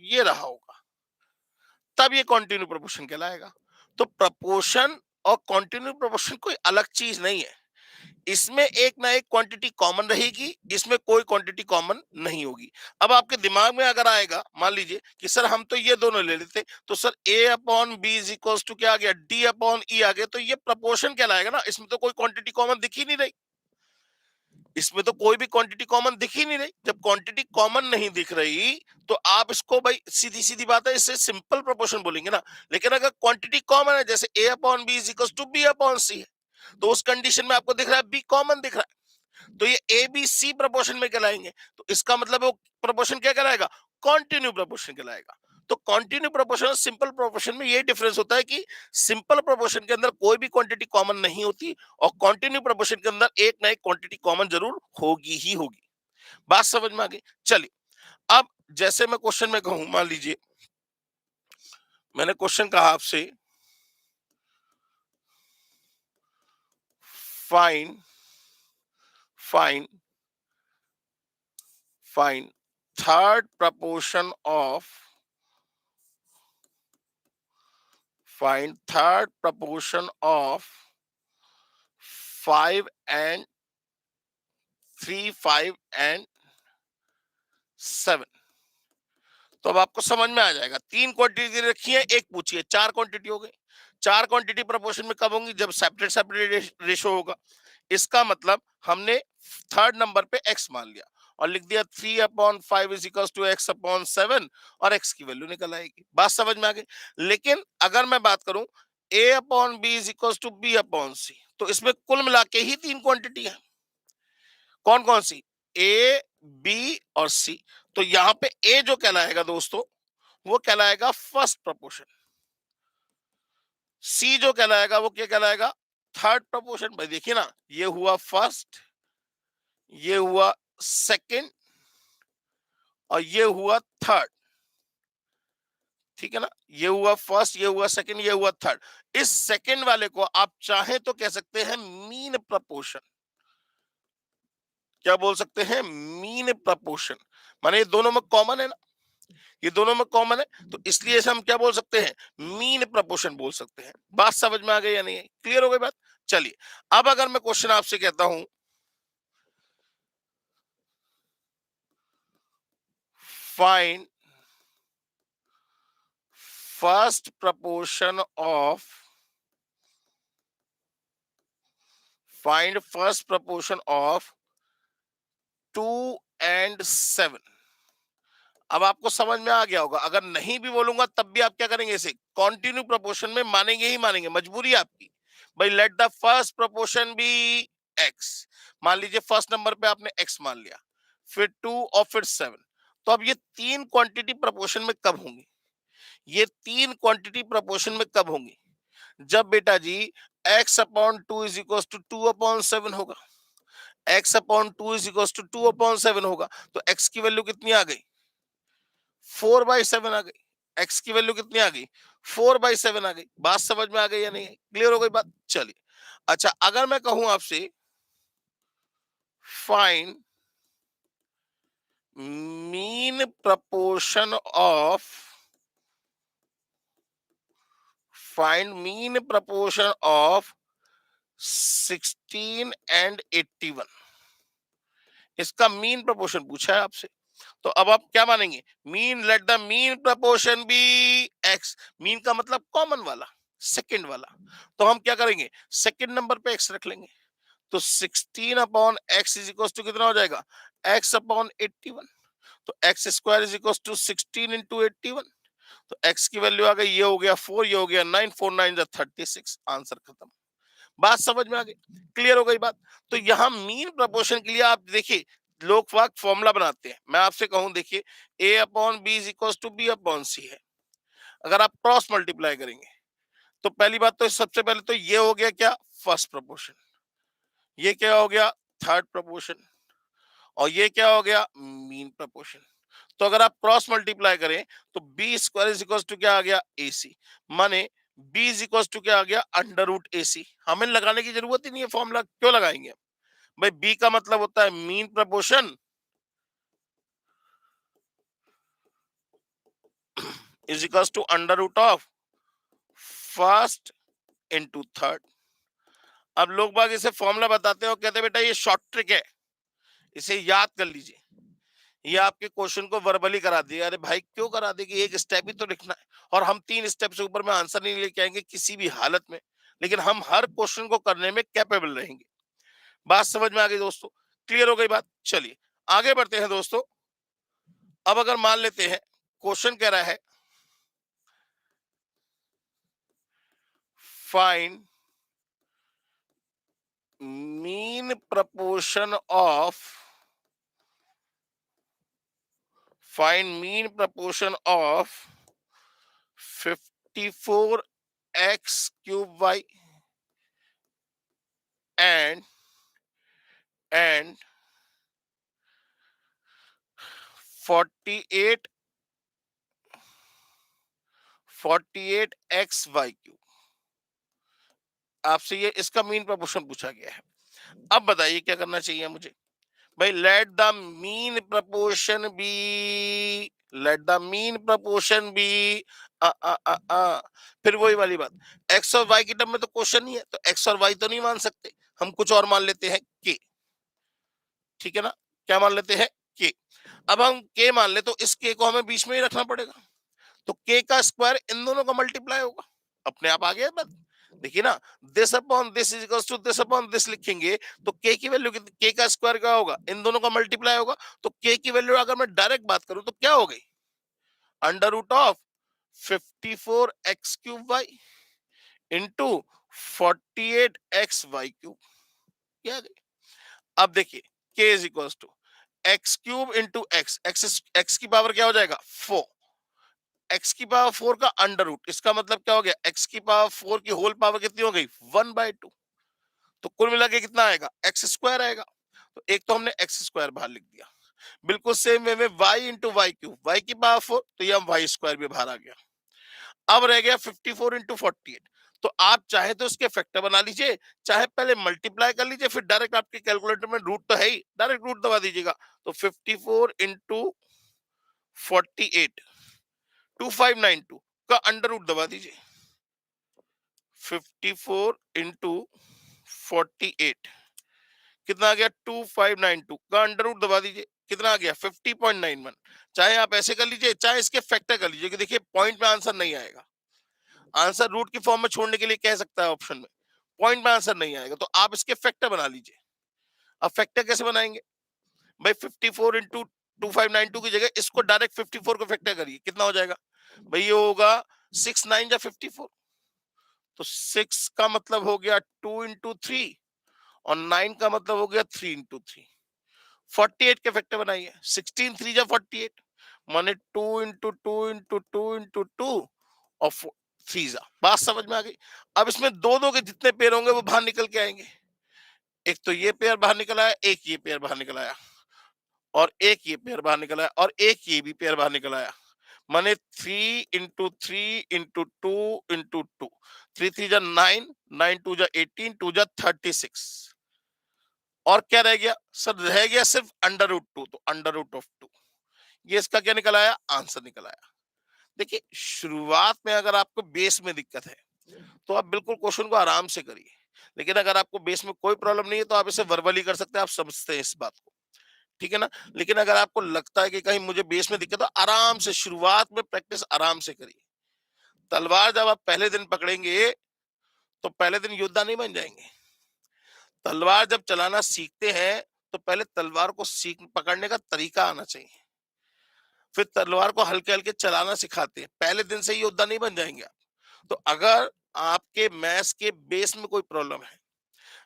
ये रहा होगा। तब ये continue proportion कहलाएगा। तो proportion और continue proportion कोई अलग चीज नहीं है। इसमें एक ना एक क्वांटिटी कॉमन रहेगी, इसमें कोई क्वांटिटी कॉमन नहीं होगी। अब आपके दिमाग में अगर आएगा, मान लीजिए कि सर हम तो ये दोनों ले लेते, तो sir a upon B is equal to क्या आ गया? डी अपॉन ई आ गया, तो ये प्रपोर्शन कहलाएगा ना, इसमें तो कोई क्वांटिटी कॉमन दिख ही नहीं रही। इसमें तो कोई भी क्वांटिटी कॉमन दिख ही नहीं रही। जब क्वांटिटी कॉमन नहीं दिख रही तो आप इसको भाई सीधी सीधी बात है, इससे सिंपल प्रोपोर्शन बोलेंगे ना। लेकिन अगर क्वांटिटी कॉमन है, जैसे a upon B is equal to b upon c है, तो उस कंडीशन में आपको दिख रहा है बी कॉमन दिख रहा है, तो ये ए बी सी प्रोपोर्शन में कहलाएंगे। तो इसका मतलब वो प्रोपोर्शन क्या कहलाएगा? कॉन्टिन्यू प्रोपोर्शन कहलाएगा। तो कॉन्टिन्यू प्रोपोर्शन और सिंपल प्रोपोर्शन में ये डिफरेंस होता है कि सिंपल प्रोपोर्शन के अंदर कोई भी क्वांटिटी कॉमन नहीं होती, और कॉन्टिन्यू प्रोपोर्शन के अंदर एक ना एक क्वांटिटी कॉमन जरूर होगी ही होगी। बात समझ में आ गई? चलिए, अब जैसे मैं क्वेश्चन में कहूं, मान लीजिए मैंने क्वेश्चन कहा आपसे, fine fine fine third proportion of find third proportion of 5 and 3, 5 and 7। तो अब आपको समझ में आ जाएगा, तीन क्वांटिटी रखी है, एक पूछी है, चार क्वांटिटी हो गई। चार क्वांटिटी प्रपोर्शन में कब होंगी? जब सेपरेट सेपरेट रेशो होगा। इसका मतलब हमने थर्ड नंबर पे एक्स मान लिया और लिख दिया 3/5 is equal to x upon 7, और एक्स की वैल्यू निकल आएगी। बात समझ में आ गई? लेकिन अगर मैं बात करूं a upon B is equal to b upon c, तो इसमें कुल मिला के ही तीन क्वांटिटी है। कौन कौन सी? ए, बी और सी। तो यहां पे ए जो कहलाएगा दोस्तों, वो कहलाएगा फर्स्ट प्रपोर्शन। सी जो कहलाएगा वो क्या कहलाएगा? Third proportion. भाई देखिए ना, ये हुआ फर्स्ट, ये हुआ सेकंड, और ये हुआ थर्ड। ठीक है ना, ये हुआ फर्स्ट, ये हुआ सेकंड, ये हुआ थर्ड। इस सेकंड वाले को आप चाहें तो कह सकते हैं मीन प्रपोर्शन। क्या बोल सकते हैं? Mean proportion. माने ये दोनों में कॉमन है ना, ये दोनों में कॉमन है, तो इसलिए इसे हम क्या बोल सकते हैं? मीन प्रपोर्शन बोल सकते हैं। बात समझ में आ गई या नहीं है? क्लियर हो गई बात? चलिए, अब अगर मैं क्वेश्चन आपसे कहता हूं, find first proportion of, find first proportion of 2 and 7। अब आपको समझ में आ गया होगा। अगर नहीं भी बोलूंगा तब भी आप क्या करेंगे? इसे कॉन्टिन्यू प्रोपोर्शन में मानेंगे ही मानेंगे, मजबूरी है आपकी। भाई let the first proportion be x. मान लीजिए फर्स्ट नंबर पे आपने एक्स मान लिया, फिर 2 और फिर 7। तो अब ये तीन क्वांटिटी प्रोपोर्शन में कब होंगी? ये तीन क्वांटिटी प्रोपोर्शन में कब होंगी? जब बेटा ji x upon two is equal to 2/7 होगा। X upon two is equal to 2/7 होगा, तो एक्स की वैल्यू कितनी आ गई? 4/7 आ गई। एक्स की वैल्यू कितनी आ गई? 4/7 आ गई। बात समझ में आ गई या नहीं? क्लियर हो गई बात? चलिए, अच्छा अगर मैं कहूं आपसे find mean proportion of, find mean proportion of 16 and 81, इसका मीन प्रपोर्शन पूछा है आपसे। तो अब आप क्या मानेंगे? Mean, let the mean proportion be x. Mean का मतलब कॉमन वाला, सेकंड वाला। तो हम क्या करेंगे? सेकंड नंबर पे एक्स रख लेंगे। तो 16/x इज इक्वल टू कितना हो जाएगा? x upon 81। तो x square is equal to 16 × 81। तो x की वैल्यू आ गई, ये हो गया 4, ये हो गया 9, 4 9 36। आंसर खत्म। बात समझ में आ गई? क्लियर हो गई बात? तो यहां मीन प्रपोर्शन के लिए आप देखिए, लोग वाक फॉर्मूला बनाते हैं। मैं आपसे कहूं, देखिए a upon B is equal to b upon c है। अगर आप क्रॉस मल्टीप्लाई करेंगे तो पहली बात तो सबसे पहले तो ये हो गया क्या? First proportion. ये क्या हो गया? Third proportion. और ये क्या हो गया? Mean proportion. तो अगर आप क्रॉस मल्टीप्लाई करें तो b square is equal to क्या आ गया? AC। माने बी इज इक्वल टू क्या आ गया? √AC। हमें लगाने की जरूरत ही नहीं है फॉर्मूला, क्यों लगाएंगे? भाई बी का मतलब होता है mean proportion is equal to √ऑफ फर्स्ट इंटू थर्ड। अब लोग बाग इसे फॉर्मूला बताते हैं और कहते हैं बेटा ये शॉर्ट ट्रिक है, इसे याद कर लीजिए। ये आपके क्वेश्चन को वर्बली करा दिया। अरे भाई क्यों करा देगी? एक स्टेप ही तो लिखना है, और हम 3 स्टेप से ऊपर में आंसर नहीं लेके आएंगे किसी भी हालत में। लेकिन हम हर क्वेश्चन को करने में कैपेबल रहेंगे। बात समझ में आ गई दोस्तों? क्लियर हो गई बात? चलिए आगे बढ़ते हैं दोस्तों। अब अगर मान लेते हैं क्वेश्चन कह रहा है find mean proportion of, find mean proportion of 54x³ y and 48 XY³। आपसे ये इसका मीन प्रपोर्शन पूछा गया है। अब बताइए क्या करना चाहिए मुझे? भाई let the mean proportion be, let the mean proportion be फिर वही वाली बात, एक्स और वाई की टर्म में तो क्वेश्चन नहीं है, तो एक्स और वाई तो नहीं मान सकते। हम कुछ और मान लेते हैं, के। ठीक है ना, क्या मान लेते हैं? के। अब हम के मान ले तो इस के को हमें बीच में ही रखना पड़ेगा। तो के का स्क्वायर इन दोनों का मल्टीप्लाई होगा। अपने आप आ गया बात। देखिए ना, this upon this is equal to this upon this लिखेंगे तो के की वैल्यू, के का स्क्वायर क्या होगा? इन दोनों का मल्टीप्लाई होगा। तो के की वैल्यू अगर मैं डायरेक्ट बात करूं तो क्या हो गई? √ऑफ 54x³ y इंटू 48 XY³। क्या आ गई? अब देखिए k is equal to x³ into x, x की पावर क्या हो जाएगा? 4। x की पावर 4 का अंडर रूट, इसका मतलब क्या हो गया, x की पावर 4 की होल पावर कितनी हो गई, 1/2। तो कुल मिला के कितना आएगा, एक्स स्क्वायर आएगा। तो एक तो हमने एक्स स्क्वायर बाहर लिख दिया। बिल्कुल सेम वे में y into y cube, y की पावर 4, तो ये हम वाई स्क्वायर भी बाहर आ गया। अब रह गया 54 इंटू 48। तो आप चाहे तो इसके फैक्टर बना लीजिए, चाहे पहले मल्टीप्लाई कर लीजिए, फिर डायरेक्ट आपके कैलकुलेटर में रूट तो है ही, डायरेक्ट रूट दबा दीजिएगा। तो 54 इंटू 48, 2592 का अंडर रूट दबा दीजिए। 54 इंटू 48 कितना आ गया, 2592 का अंडर रूट दबा दीजिए, कितना आ गया 50.91। चाहे आप ऐसे कर लीजिए, चाहे इसके फैक्टर कर लीजिए, कि देखिए पॉइंट में आंसर नहीं आएगा। आंसर रूट की फॉर्म में छोड़ने के लिए कह सकता है ऑप्शन में, पॉइंट में आंसर नहीं आएगा, तो आप इसके फैक्टर बना लीजिए। अब फैक्टर कैसे बनाएंगे भाई, 54 इंटू 2592 की जगह इसको डायरेक्ट 54 को फैक्टर करिए, कितना हो जाएगा भाई, ये होगा 6 9 या 54। तो 6 का मतलब हो गया 2 इंटू 3, और 9 का मतलब हो गया 3 इंटू 3। 48 के फैक्टर बनाइए, 16 3 जा 48, माने 2 इंटू 2 इंटू 2 इंटू 2 और 3 जा। बात समझ में आ गई। अब इसमें दो दो के जितने पेयर होंगे वो बाहर निकल के आएंगे। एक तो ये पेयर बाहर निकल आया, एक ये पेयर बाहर निकल आया, और एक ये पेयर बाहर निकल आया, और एक ये भी पेयर बाहर निकल आया। माने 3 इंटू 3 इंटू 2 इंटू 2, 3 3 जा 9, 9 2 जा 18, 2 जा 36। और क्या रह गया सर, रह गया सिर्फ अंडर रूट 2, तो अंडर रूट ऑफ 2। ये इसका क्या निकल आया, आंसर निकल आया। देखिए शुरुआत में अगर आपको बेस में दिक्कत है तो आप बिल्कुल क्वेश्चन को आराम से करिए, लेकिन अगर आपको बेस में कोई प्रॉब्लम नहीं है तो आप इसे वर्बली कर सकते हैं, आप समझते हैं इस बात को, ठीक है ना। लेकिन अगर आपको लगता है कि कहीं मुझे बेस में दिक्कत है, आराम से शुरुआत में प्रैक्टिस आराम से करिए। तलवार जब आप पहले दिन पकड़ेंगे तो पहले दिन योद्धा नहीं बन जाएंगे। तलवार जब चलाना सीखते हैं तो पहले तलवार को सीख पकड़ने का तरीका आना चाहिए, फिर तलवार को हल्के हल्के चलाना सिखाते हैं, पहले दिन से ही योद्धा नहीं बन जाएंगे आप। तो अगर आपके मैथ्स के बेस में कोई प्रॉब्लम है,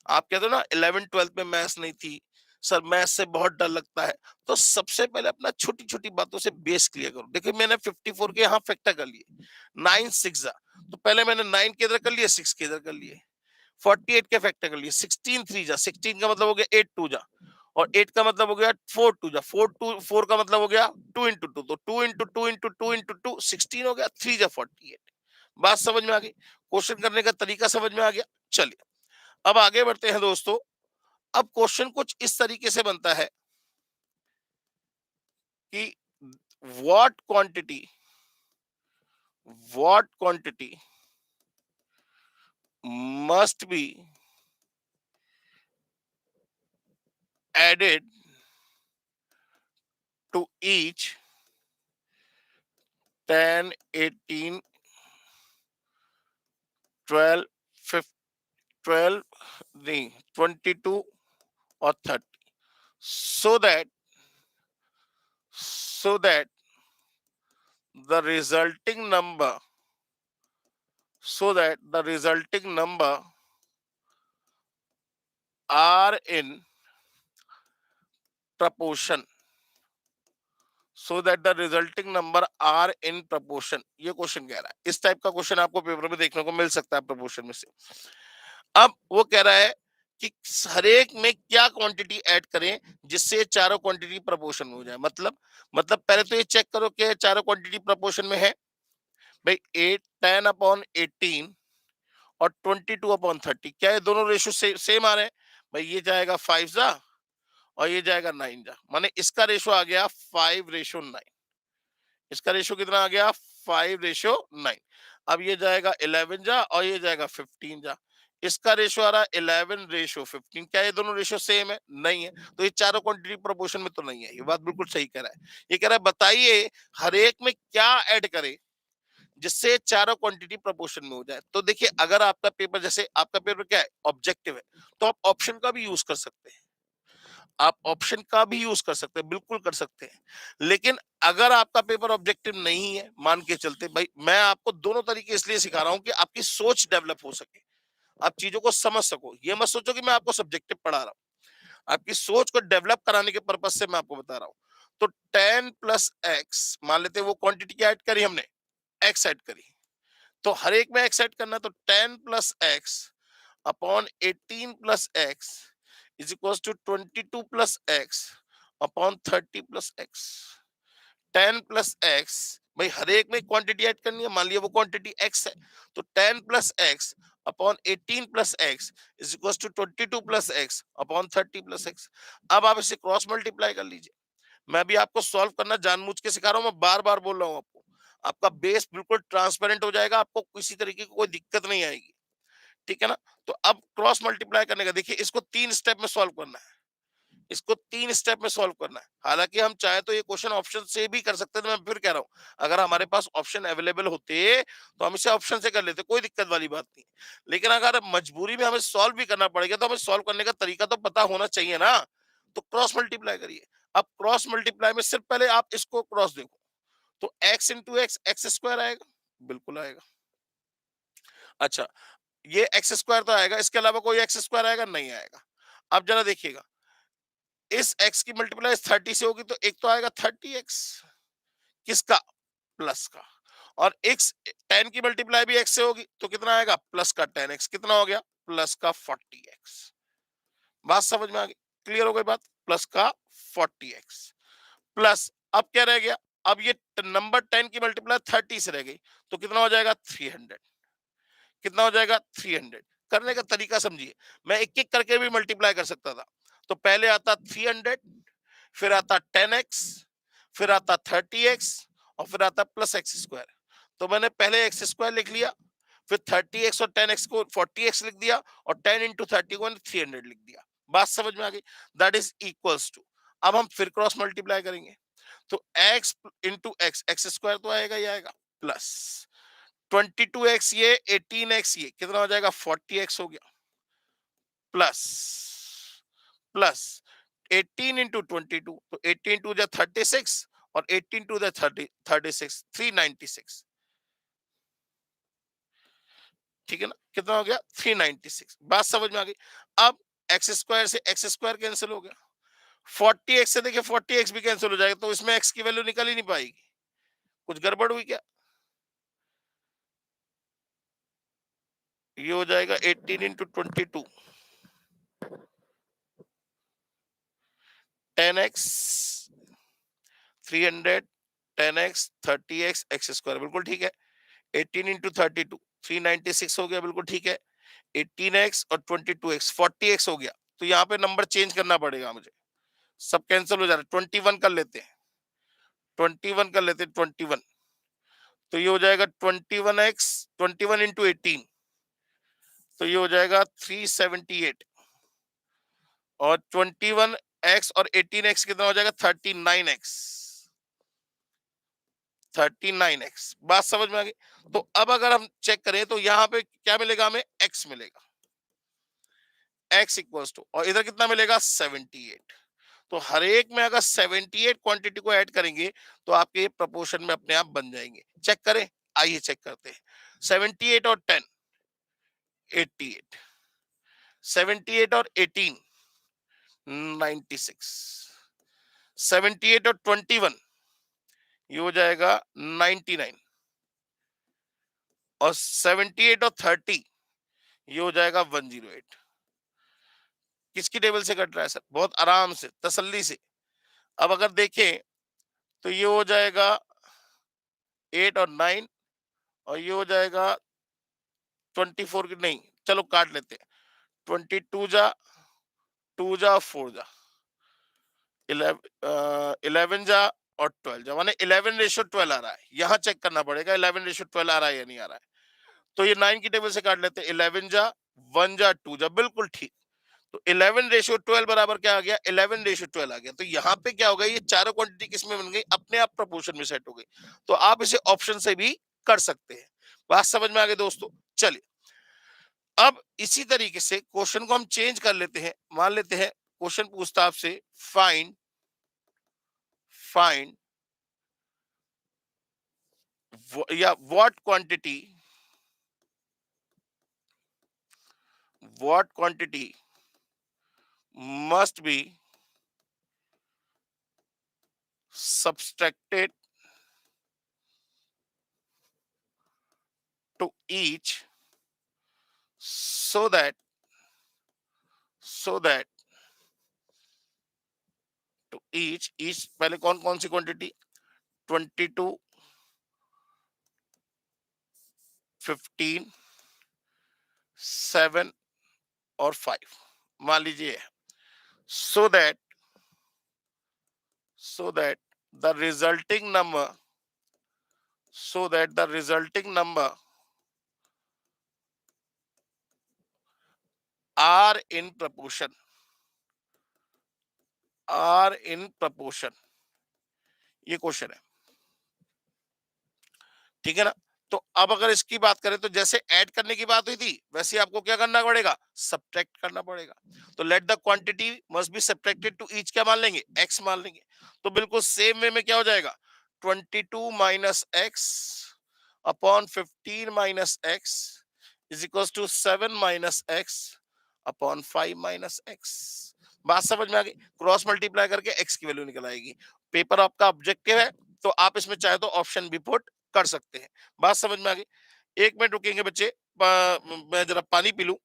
आप कहते हो ना 11th 12th में मैथ्स नहीं थी सर, मैथ्स से बहुत डर लगता है, तो सबसे पहले अपना छोटी छोटी बातों से बेस क्लियर करो। देखिए मैंने 54 के यहाँ फैक्टर कर लिए, 9 6 जा, तो पहले मैंने 9 के इधर कर लिए, 6 के इधर कर लिए। 48 के फैक्टर कर लिए, 16 3 जा, 16 का मतलब हो गया 8 2 जा, और 8 का मतलब हो गया 4 2 जा, 4 का मतलब हो गया 2 इंटू 2, तो 2 इंटू 2 इंटू 2 इंटू 2 16 हो गया, 3 जा 48। बात समझ में आ गई, क्वेश्चन करने का तरीका समझ में आ गया। चलिए अब आगे बढ़ते हैं दोस्तों। अब क्वेश्चन कुछ इस तरीके से बनता है कि what quantity must be added to each 10 18 12 12 नहीं 22 और 30, so that the resulting number are in proportion, ये क्वेश्चन कह रहा है। इस टाइप का क्वेश्चन आपको पेपर में देखने को मिल सकता है प्रपोर्शन में से। अब वो कह रहा है कि हर एक में क्या क्वांटिटी ऐड करें जिससे चारों क्वांटिटी प्रपोर्शन में हो जाए। मतलब पहले तो ये चेक करो कि चारों क्वांटिटी प्रपोर्शन में है भाई। 8 10/18 और 22/30, क्या ये दोनों रेशो सेम आ रहे हैं भाई। ये जाएगा 5 जा और ये जाएगा 9 जा, माने इसका रेशो आ गया 5:9। इसका रेशो कितना आ गया 5:9। अब ये जाएगा 11 जा और ये जाएगा 15 जा, इसका रेशो आ रहा है 11:15। क्या ये दोनों रेशो सेम है, नहीं है, तो ये चारों क्वांटिटी प्रोपोर्शन में तो नहीं है। ये बात बिल्कुल सही कह रहा है। ये कह रहा है बताइए हर एक में क्या ऐड करे जिससे चारों क्वांटिटी प्रोपोर्शन में हो जाए। तो देखिए अगर आपका पेपर, जैसे आपका पेपर क्या है, ऑब्जेक्टिव है, तो आप ऑप्शन का भी यूज कर सकते हैं। बिल्कुल कर सकते हैं। लेकिन अगर आपका पेपर ऑब्जेक्टिव नहीं है, मान के चलते भाई, मैं आपको दोनों तरीके इसलिए सिखा रहा हूं कि आपकी सोच डेवलप हो सके, आप चीजों को समझ सको। ये मत सोचो कि मैं आपको सब्जेक्टिव पढ़ा रहा हूँ, आपकी सोच को डेवलप कराने के पर्पज से मैं आपको बता रहा हूँ। तो 10 + x मान लेते हैं, वो क्वांटिटी क्या ऐड करी हमने, एक्स ऐड करी, तो हर एक में एक्स ऐड करना, तो 10 plus x upon 18 plus x is equal to 22 plus x upon 30 plus x. 10 plus x, भाई हर एक में क्वांटिटी ऐड करनी है, मान लिया वो क्वांटिटी एक्स है, तो 10 plus x upon 18 plus x is equal to 22 plus x upon 30 plus x. अब आप इसे क्रॉस मल्टीप्लाई कर लीजिए। मैं भी आपको सॉल्व करना जानबूझ के सिखा रहा हूं, मैं बार बार बोल रहा हूं आपको, आपका बेस बिल्कुल ट्रांसपेरेंट हो जाएगा, आपको किसी तरीके की कोई दिक्कत नहीं आएगी, ठीक है ना। तो अब क्रॉस मल्टीप्लाई करने का देखिए, इसको 3 स्टेप में सॉल्व करना है, इसको 3 स्टेप में सॉल्व करना है। हालांकि हम चाहे तो ये क्वेश्चन ऑप्शन से भी कर सकते थे, मैं फिर कह रहा हूं, अगर हमारे पास ऑप्शन अवेलेबल होते तो हम इसे ऑप्शन से कर लेते, कोई दिक्कत वाली बात नहीं। लेकिन अगर मजबूरी में हमें सॉल्व भी करना पड़ेगा, तो हमें सॉल्व करने का तरीका तो पता होना चाहिए ना। तो क्रॉस मल्टीप्लाई करिए। अब क्रॉस मल्टीप्लाई में सिर्फ पहले आप इसको क्रॉस देखो, तो x into x x square आएगा, बिल्कुल आएगा। अच्छा, ये एक्स स्क्वायर तो आएगा, इसके अलावा कोई एक्स स्क्वायर आएगा, नहीं आएगा। अब जरा देखिएगा, इस x की मल्टीप्लाई 30 से होगी, तो एक तो आएगा 30x, किसका, प्लस का। और x 10 की मल्टीप्लाई भी x से होगी, तो कितना आएगा, प्लस का 10x, कितना हो गया, प्लस का 40x। बात समझ में आ गई, क्लियर हो गई बात, प्लस का 40x प्लस, अब क्या रह गया, अब ये नंबर 10 की मल्टीप्लाई 30 से रह गई, तो कितना हो जाएगा, 300। कितना हो जाएगा, 300। करने का तरीका समझिए, मैं एक एक करके भी मल्टीप्लाई कर सकता था। तो पहले आता 300, फिर आता 10x, फिर आता 30x, और फिर आता प्लस एक्स स्क्वायर। तो मैंने पहले एक्स स्क्वायर लिख लिया, फिर 30x और 10x को 40x लिख दिया, और 10 इंटू 30 को 300 लिख दिया। बात समझ में आ गई, दैट इज इक्वल्स टू, अब हम फिर क्रॉस मल्टीप्लाई करेंगे, तो x into x, x square तो आएगा ही आएगा, प्लस 22x, ये 18x, ये कितना हो जाएगा, 40x हो गया, प्लस प्लस 18 इंटू 22, तो 18 टू 36, और 18 टू 36, 396, ठीक है ना, कितना हो गया, 396। बात समझ में आ गई। अब एक्स स्क्वायर से एक्स स्क्वायर कैंसिल हो गया, 40x से देखिए 40x भी कैंसिल हो जाएगा, तो इसमें x की वैल्यू निकल ही नहीं पाएगी, कुछ गड़बड़ हुई क्या। ये हो जाएगा 18 into 22, 10x, 300, 10x, 30x, x square, बिल्कुल ठीक है। 18 इंटू 32, 396 हो गया, बिल्कुल ठीक है। 18x और 22x, 40x हो गया, तो यहाँ पे नंबर चेंज करना पड़ेगा मुझे, सब कैंसिल हो जा रहा है, 21 कर लेते हैं, 21 कर लेते हैं, 21, तो ये हो जाएगा 21x, 21 इंटू 18, तो ये हो जाएगा 378, और 21x और 18x कितना हो जाएगा, 39x, 39x। बात समझ में आ गई। तो अब अगर हम चेक करें, तो यहाँ पे क्या मिलेगा, हमें x मिलेगा, x इक्वल्स टू, और इधर कितना मिलेगा, 78। तो हर एक में अगर 78 क्वांटिटी को ऐड करेंगे, तो आपके प्रपोर्शन में अपने आप बन जाएंगे। चेक करें, आइए चेक करते हैं। 78 और 10, 88, 78 और 18, 96, 78 और 21, ये हो जाएगा 99, और 78 और 30, ये हो जाएगा 108। किसकी टेबल से कट रहा है सर, बहुत आराम से, तसल्ली से। अब अगर देखें, तो ये हो जाएगा 8 और 9, और ये हो जाएगा 24 की नहीं, चलो काट लेते हैं, 22 जा, 2 जा, 4 जा, 11 जा, और 12 जा, माने 11:12 आ रहा है। यहाँ चेक करना पड़ेगा 11:12 आ रहा है या नहीं आ रहा है। तो ये 9 की टेबल से काट लेते हैं, 11 जा, 1 जा, 2 जा, बिल्कुल ठीक। तो 11:12 बराबर क्या आ गया, 11:12 आ गया। तो यहाँ पे क्या हो गया, ये चारों क्वांटिटी किसमें बन गई, अपने आप प्रोपोर्शन में सेट हो गई। तो आप इसे ऑप्शन से भी कर सकते हैं। बात समझ में आ गई दोस्तों। चलिए, अब इसी तरीके से क्वेश्चन को हम चेंज कर लेते हैं। मान लेते हैं क्वेश्चन पूछता आपसे, फाइंड फाइंड या what quantity must B subtracted to each, so that so that to each पहले कौन कौन सी क्वांटिटी, 22, 15, 7 और 5 मान लीजिए, so that so that the resulting number so that the resulting number are in proportion, are in proportion, ये question है, ठीक है ना। तो अब अगर इसकी बात करें तो जैसे ऐड करने की बात हुई थी वैसे ही आपको क्या करना पड़ेगा, सब्ट्रैक्ट करना पड़ेगा। तो let the quantity must be subtracted to each, क्या मान लेंगे, एक्स मान लेंगे। तो बिल्कुल सेम वे में क्या हो जाएगा, 22 minus x upon 15 minus x is equal to 7 minus x upon 5 minus x. बात समझ में आ गई, क्रॉस मल्टीप्लाई करके एक्स की वैल्यू निकल आएगी। पेपर आपका ऑब्जेक्टिव है तो आप इसमें चाहे तो ऑप्शन भी पुट कर सकते हैं। बात समझ में आ गई। एक मिनट रुकेंगे बच्चे, मैं जरा पानी पी लूं।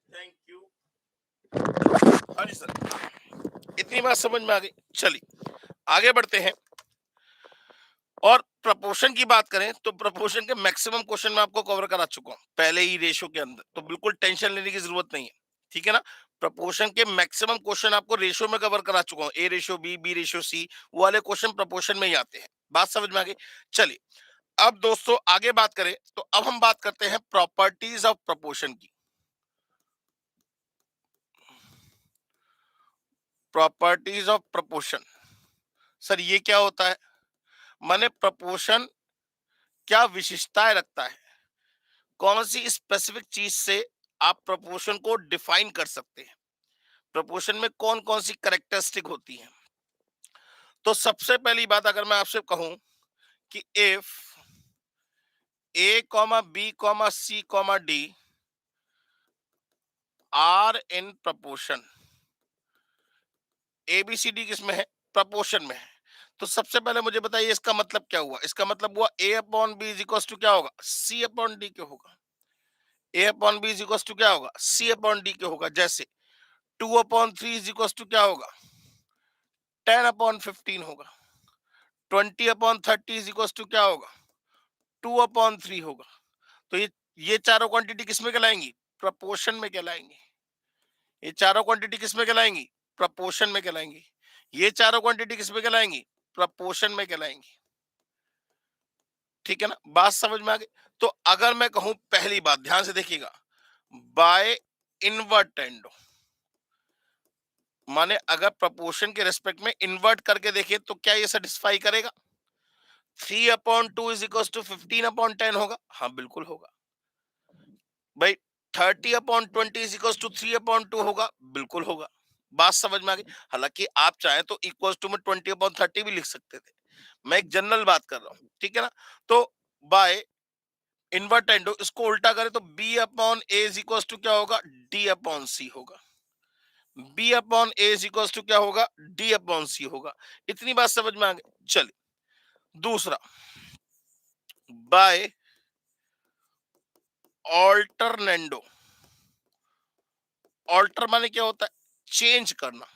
Thank you. हाँ जी सर, इतनी बात समझ में आ गई। चलिए आगे बढ़ते हैं। और प्रपोर्शन की बात करें तो प्रपोर्शन के मैक्सिमम क्वेश्चन मैं आपको कवर करा चुका हूं पहले ही रेशो के अंदर, तो बिल्कुल टेंशन लेने की जरूरत नहीं है, ठीक है ना। प्रपोर्शन के मैक्सिमम क्वेश्चन आपको रेशो में कवर करा चुका हूं, ए रेशो बी रेशो सी, वो वाले क्वेश्चन प्रपोर्शन में ही आते हैं। बात समझ में आ गई। चलिए अब दोस्तों आगे बात करें तो अब हम बात करते हैं प्रॉपर्टीज ऑफ प्रपोर्शन की। प्रॉपर्टीज ऑफ प्रपोर्शन, सर ये क्या होता है, माने प्रपोर्शन क्या विशेषताएं रखता है, कौन सी स्पेसिफिक चीज से आप प्रपोर्शन को डिफाइन कर सकते हैं, प्रपोर्शन में कौन कौन सी करेक्टरिस्टिक होती हैं। तो सबसे पहली बात अगर मैं आपसे कहूं कि if a comma b comma c comma d are in proportion, a b c d किसमें है, प्रपोर्शन में है। तो सबसे पहले मुझे बताइए इसका मतलब क्या हुआ, इसका मतलब हुआ ए upon B is equal to क्या होगा, सी अपॉन डी के होगा। A upon B is equal to क्या होगा, सी अपॉन डी के होगा। जैसे 2/3 इज इक्वल टू क्या होगा, 10/15 होगा। 20/30 इज इक्वल टू क्या होगा, 2/3 होगा। तो ये चारों क्वांटिटी किसमें कहलाएंगी, प्रपोर्शन में कहलाएंगी। ये चारों क्वांटिटी किसमें कहलाएंगी, प्रपोर्शन में कहलाएंगी। ये चारों क्वांटिटी किसमें कहलाएंगी, प्रपोर्शन में कहलाएंगी, ठीक है ना। बात समझ में आ गई। तो अगर मैं कहूं पहली बात ध्यान से देखिएगा, बाय इनवर्टेंडो, माने अगर प्रपोर्शन के रेस्पेक्ट में इन्वर्ट करके देखिए तो क्या ये सेटिस्फाई करेगा, 3/2 इज इक्वल टू 15/10 होगा, हाँ बिल्कुल होगा भाई। 30/20 इज इक्वल टू 3/2 होगा, बिल्कुल होगा। बात समझ में आ गई। हालांकि आप चाहे तो इक्वल टू में 20/30 भी लिख सकते थे, मैं एक जनरल बात कर रहा हूं, ठीक है ना। तो बाय इन्वर्टेंडो इसको उल्टा करें तो b upon a is equal to क्या होगा, डी अपॉन सी होगा। B upon a is equal to क्या होगा, डी अपॉन सी होगा। इतनी बात समझ में आ गई। चलिए दूसरा, बाय ऑल्टरनेंडो, ऑल्टर माने क्या होता है, चेंज करना।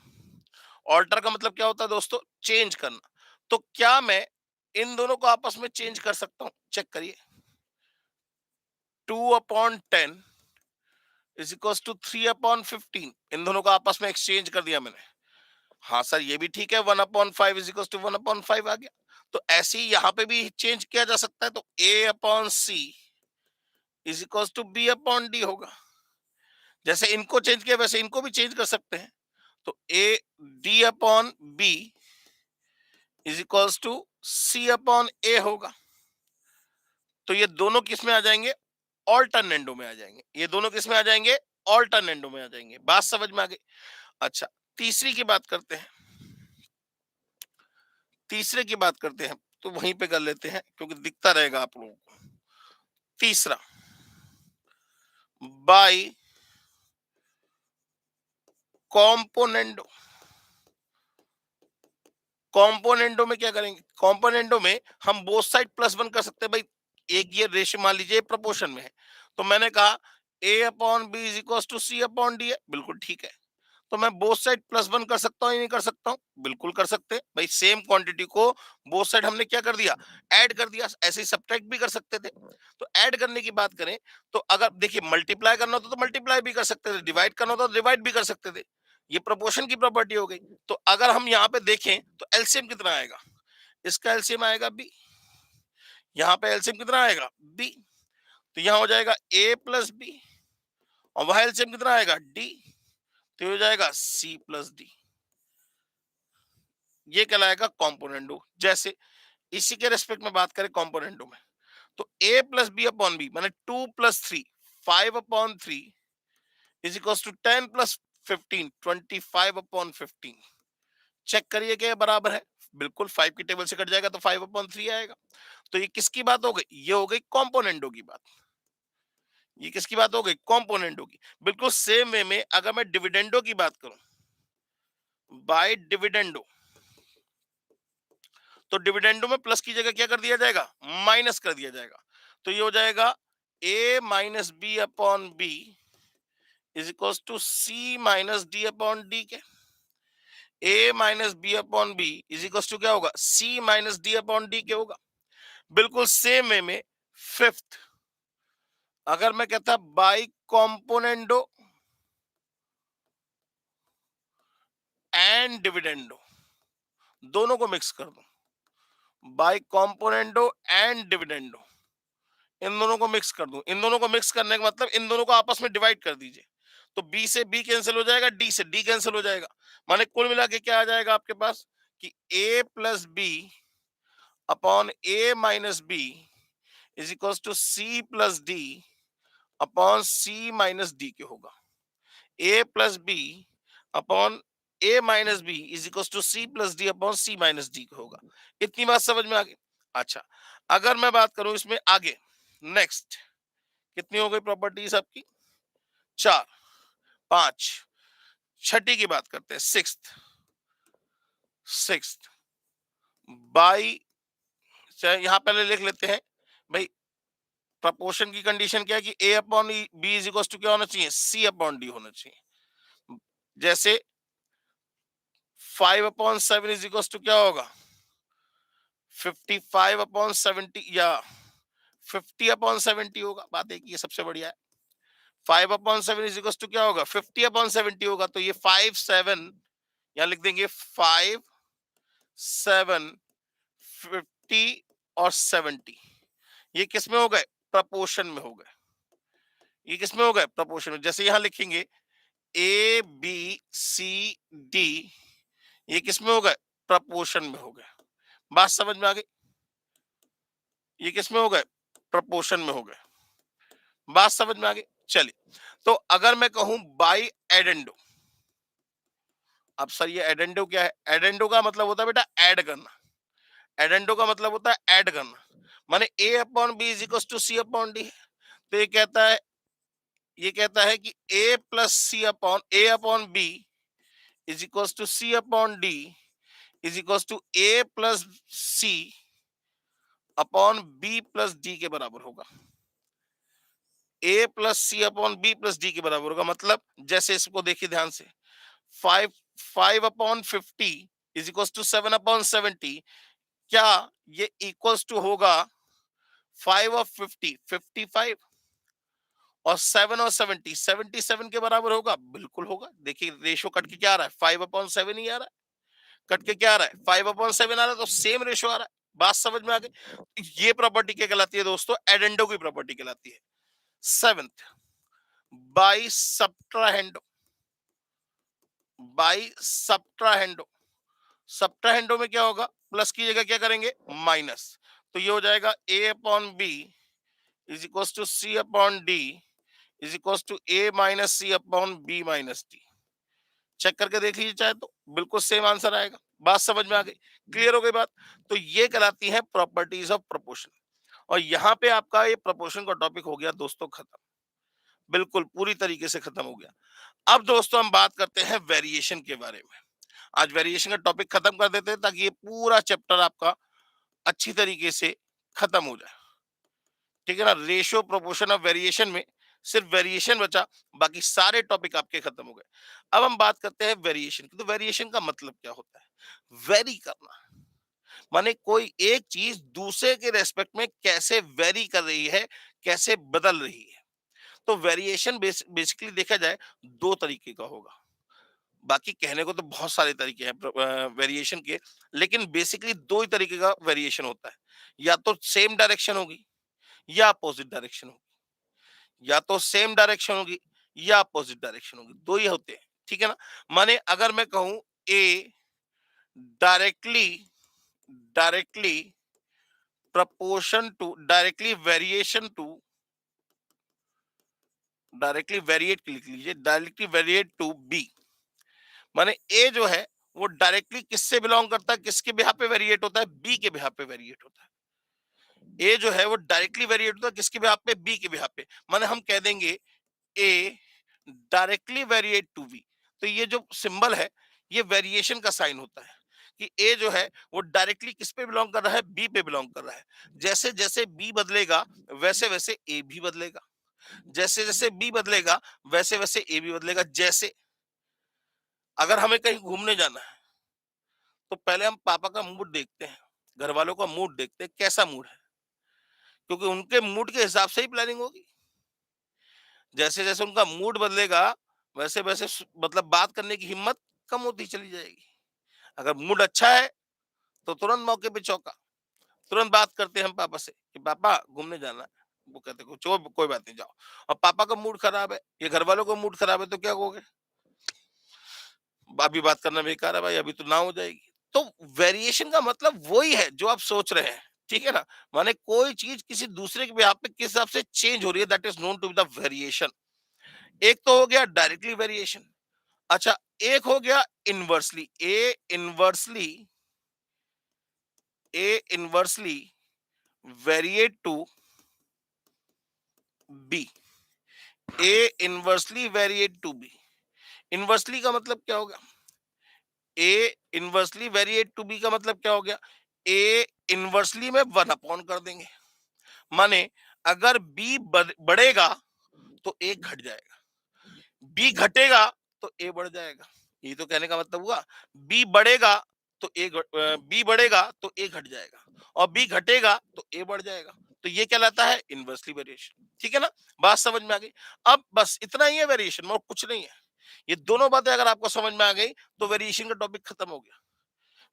ऑल्टर का मतलब क्या होता है दोस्तों, चेंज करना। तो क्या मैं इन दोनों को आपस में चेंज कर सकता हूं, चेक करिए। 2/10 इज इक्वल टू 3/15, इन दोनों को आपस में एक्सचेंज कर दिया मैंने। हाँ सर ये भी ठीक है, 1/5 इज इक्वल टू 1/5 आ गया। तो ऐसे ही यहां पे भी चेंज किया जा सकता है, तो A/C is equal to B/D होगा। जैसे इनको चेंज किया वैसे इनको भी चेंज कर सकते हैं। तो a d upon B is equals to c upon a होगा। तो ये दोनों किस में आ जाएंगे? ऑल्टरनेंडो में आ जाएंगे। ये दोनों किस में आ जाएंगे? ऑल्टरनेंडो में आ जाएंगे। बात समझ में आ गई? अच्छा, तीसरी की बात करते हैं। तीसरे की बात करते हैं तो वहीं पे कर लेते हैं क्योंकि दिखता रहेगा आप लोगों को। तीसरा, बाई कॉम्पोनेंडो। कॉम्पोनेंडो में क्या करेंगे? कॉम्पोनेंडो में हम बोथ साइड +1 कर सकते हैं भाई। एक ये रेशियो मान लीजिए प्रोपोर्शन में है, तो मैंने कहा a upon B is equal to c upon d है, बिल्कुल ठीक है। तो मैं बोथ साइड +1 कर सकता हूँ या नहीं कर सकता हूँ? बिल्कुल कर सकते हैं भाई। सेम क्वांटिटी को बोथ साइड हमने क्या कर दिया? ऐड कर दिया। ऐसे ही सब्ट्रैक्ट भी कर सकते थे। तो ऐड करने की बात करें तो अगर देखिए मल्टीप्लाई करना होता तो मल्टीप्लाई भी कर सकते थे, डिवाइड करना होता तो डिवाइड भी कर सकते थे। ये प्रोपोर्शन की प्रॉपर्टी हो गई। तो अगर हम यहाँ पे देखें तो एलसीएम कितना आएगा? इसका एलसीएम आएगा बी। यहाँ पे एलसीएम कितना आएगा? बी। तो यहाँ हो जाएगा ए प्लस बी, और वहां एलसीएम कितना आएगा? डी। तो हो जाएगा सी प्लस डी। ये कहलाएगा कॉम्पोनेंडो। जैसे इसी के रेस्पेक्ट में बात करें कॉम्पोनेंडो में, तो a plus b upon b माने 2 plus 3 5 upon 3 is equal to 10 plus 15 25 upon 15। Check करिए क्या बराबर है? बिल्कुल 5 की टेबल से कट जाएगा तो 5 अपॉन 3 आएगा। तो ये किसकी बात हो गई? ये हो गई कॉम्पोनेंडो की बात। ये किसकी बात हो गई? कॉम्पोनेंडो की। बिल्कुल सेम वे में अगर मैं डिविडेंडो की बात करूं, बाय डिविडेंडो, तो डिविडेंडो में प्लस की जगह क्या कर दिया जाएगा? माइनस कर दिया जाएगा। तो ये हो जाएगा a minus b upon B is equal to c minus d upon D के। a minus b upon B is equal to क्या होगा? c minus d upon D के होगा। बिल्कुल सेम वे में फिफ्थ, अगर मैं कहता बाई कॉम्पोनेंडो एंड डिविडेंडो, दोनों को मिक्स कर दो, बाई कॉम्पोनेंडो एंड डिविडेंडो, इन दोनों को मिक्स कर दूं। इन दोनों को मिक्स करने का मतलब इन दोनों को आपस में डिवाइड कर दीजिए। तो b से b कैंसिल हो जाएगा, d से d कैंसिल हो जाएगा। माने कुल मिला के क्या आ जाएगा आपके पास कि a plus b upon a minus b is equal to c plus d upon c minus d के होगा। a plus b upon a minus b is equal to c plus d upon c minus d के होगा। इतनी बात समझ में आ गई? अच्छा, अगर मैं बात करूं इसमें आगे, नेक्स्ट कितनी हो गई प्रॉपर्टीज आपकी? 4, 5। छठी की बात करते हैं, सिक्स्थ। सिक्स्थ बाई, यहां पहले लिख लेते हैं भाई। प्रपोर्शन की कंडीशन क्या है कि a upon B is equal to क्या होना चाहिए? c अपॉन डी होना चाहिए। जैसे 5 अपॉन 7 इज इक्वल टू क्या होगा? 55 अपॉन 70 या 50 अपॉन 70 होगा। बात एक ये सबसे बढ़िया है। 5 अपॉन 7 इज इक्वल टू क्या होगा? 50 अपॉन 70 होगा। तो ये 5 7 यहां लिख देंगे, 5 7 50 और 70। ये किस में हो गए? प्रपोर्शन में हो गए। ये किस में हो गए? प्रपोर्शन में। जैसे यहां लिखेंगे ए बी सी डी, ये किस में हो गए? प्रपोर्शन में हो गए। बात समझ में आ गई? ये किस में हो गए? प्रपोर्शन में हो गए। बात समझ में आ गई? चलिए, तो अगर मैं कहूं बाई एडेंडो, अब सर ये एडेंडो क्या है? एडेंडो का मतलब होता है बेटा ऐड करना। एडेंडो का मतलब होता है ऐड करना। माने a upon B is equal to c upon d. तो ये कहता है कि a plus c upon a upon B is equal to c upon d is equal to a plus c upon b plus d के बराबर होगा। a plus c upon b plus d के बराबर होगा। मतलब जैसे इसको देखिए ध्यान से, 5 upon 50 is equal to 7 upon 70। क्या ये इक्वल्स टू होगा 5 और 50 55 और 7 और 70 77 के बराबर होगा? बिल्कुल होगा। देखिए रेशो कट के क्या आ रहा है? 5 अपॉन 7 ही आ रहा है। कट के क्या आ रहा है? 5 अपॉन 7 आ रहा है। तो सेम रेशो आ रहा है। बात समझ में आ गई? ये प्रॉपर्टी क्या कहलाती है दोस्तों? एडेंडो की प्रॉपर्टी कहलाती है। Seventh, by subtrahendo, by subtrahendo. Subtrahendo में क्या होगा, प्लस की जगह क्या करेंगे, माइनस। तो ये हो जाएगा a upon B is equal to c upon d is equal to a minus c upon b minus d. Check करके देख लीजिए चाहे तो, बिल्कुल सेम आंसर आएगा। बात समझ में आ गई, क्लियर हो गई बात। तो ये कहलाती है प्रॉपर्टीज ऑफ प्रोपोर्शन। और यहाँ पे आपका ये प्रोपोर्शन का टॉपिक हो गया दोस्तों खत्म, बिल्कुल पूरी तरीके से खत्म हो गया। अब दोस्तों हम बात करते हैं वेरिएशन के बारे में। आज वेरिएशन का टॉपिक खत्म कर देते हैं ताकि ये पूरा चैप्टर आपका अच्छी तरीके से खत्म हो जाए, ठीक है ना। रेशियो प्रोपोर्शन ऑफ वेरिएशन में सिर्फ वेरिएशन बचा, बाकी सारे टॉपिक आपके खत्म हो गए। अब हम बात करते हैं वेरिएशन की। तो वेरिएशन का मतलब क्या होता है, वेरी करना, माने कोई एक चीज दूसरे के रेस्पेक्ट में कैसे वेरी कर रही है, कैसे बदल रही है। तो वेरिएशन बेसिकली देखा जाए दो तरीके का होगा, बाकी कहने को तो बहुत सारे तरीके हैं वेरिएशन के, लेकिन बेसिकली दो ही तरीके का वेरिएशन होता है। या तो सेम डायरेक्शन होगी या अपोजिट डायरेक्शन होगी, या तो सेम डायरेक्शन होगी या अपोजिट डायरेक्शन होगी, दो ही होते हैं, ठीक है ना। माने अगर मैं कहूं a directly directly proportion to directly variation to directly variate लिख लीजिए, डायरेक्टली वेरिएट टू बी, माने ए जो है वो डायरेक्टली किससे बिलोंग करता है, किसके बिहाफ पे वेरिएट होता है, बी के बिहाफ पे वेरिएट होता है। ए जो है वो डायरेक्टली वेरिएट होता है किसके बिहाफ पे, बी के बिहाफ पे। माने हम कह देंगे ए डायरेक्टली वेरिएट टू बी। तो ये जो सिंबल है ये वेरिएशन का साइन होता है कि ए जो है वो डायरेक्टली किस पे बिलोंग कर रहा है, बी पे बिलोंग कर रहा है। जैसे जैसे बी बदलेगा वैसे वैसे ए भी बदलेगा, जैसे जैसे बी बदलेगा वैसे वैसे ए भी बदलेगा। जैसे अगर हमें कहीं घूमने जाना है तो पहले हम पापा का मूड देखते हैं, घर वालों का मूड देखते हैं कैसा मूड है, क्योंकि उनके मूड के हिसाब से ही प्लानिंग होगी। जैसे जैसे उनका मूड बदलेगा वैसे वैसे मतलब बात करने की हिम्मत कम होती चली जाएगी। अगर मूड अच्छा है तो तुरंत मौके पे चौका, तुरंत बात करते हैं हम पापा से कि पापा घूमने जाना है। वो कहते हैं कोई बात नहीं जाओ। और पापा का मूड खराब है, ये घर वालों का मूड खराब है, तो क्या कहोगे, अभी बात करना बेकार है भाई, अभी तो ना हो जाएगी। तो वेरिएशन का मतलब वही है जो आप सोच रहे हैं, ठीक है ना। माने कोई चीज किसी दूसरे के बिहाफ पे किस हिसाब से चेंज हो रही है, that is known to be the variation. एक तो हो गया डायरेक्टली वेरिएशन। अच्छा, एक हो गया inversely. A inversely variate to b, a inversely variate to b. Inversely का मतलब क्या होगा, a inversely variate to b का मतलब क्या हो गया, ए इनवर्सली में वन अपॉन कर देंगे। माने अगर बी बढ़ेगा तो ए घट जाएगा, बी घटेगा तो ए बढ़ जाएगा। ये तो कहने का मतलब हुआ, बी बढ़ेगा तो बी बढ़ेगा तो ए घट जाएगा, और बी घटेगा तो ए बढ़ जाएगा। तो ये कहलाता है इनवर्सली वेरिएशन, ठीक है ना। बात समझ में आ गई। अब बस इतना ही है वेरिएशन, और कुछ नहीं है। ये दोनों बातें अगर आपको समझ में आ गई तो वेरिएशन का टॉपिक खत्म हो गया।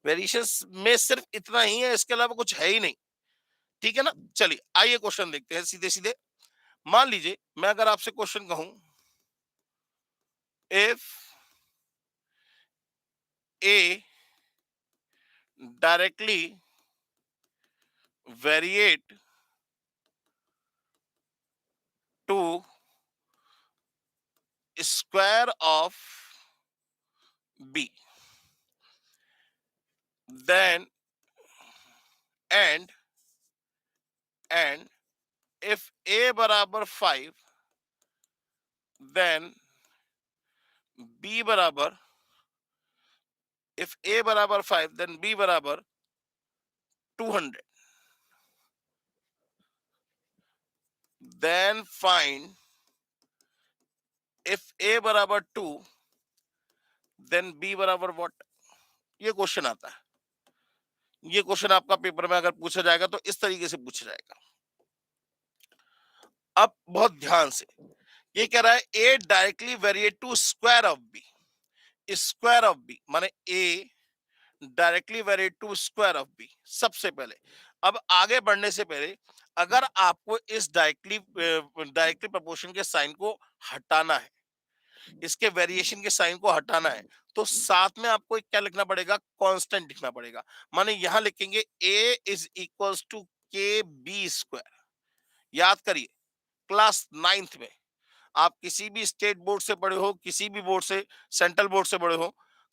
वेरिएशन में सिर्फ इतना ही है, इसके अलावा कुछ है ही नहीं, ठीक है ना। चलिए आइए क्वेश्चन देखते हैं सीधे सीधे। मान लीजिए मैं अगर आपसे क्वेश्चन कहूं, if a directly variate to square of b, then and if a बराबर 5 then b बराबर, if a बराबर 5 then b बराबर 200, then find if a बराबर 2 then b बराबर what। ये क्वेश्चन आता है। ये क्वेश्चन आपका पेपर में अगर पूछा जाएगा तो इस तरीके से पूछा जाएगा। अब बहुत ध्यान से, ये कह रहा है a directly variate to square of b. Square of b माने a directly variate to square of b. सबसे पहले अब आगे बढ़ने से पहले अगर आपको इस डायरेक्टली प्रोपोर्शन के साइन को हटाना है, इसके वेरिएशन के साइन को हटाना है, तो साथ में आपको एक क्या लिखना पड़ेगा, कांस्टेंट लिखना पड़ेगा। माने यहां लिखेंगे a इज इक्वल्स टू के बी स्क्वायर। याद करिए, क्लास नाइन्थ में आप किसी भी स्टेट बोर्ड से पढ़े हो, किसी भी बोर्ड से, सेंट्रल बोर्ड से पढ़े हो,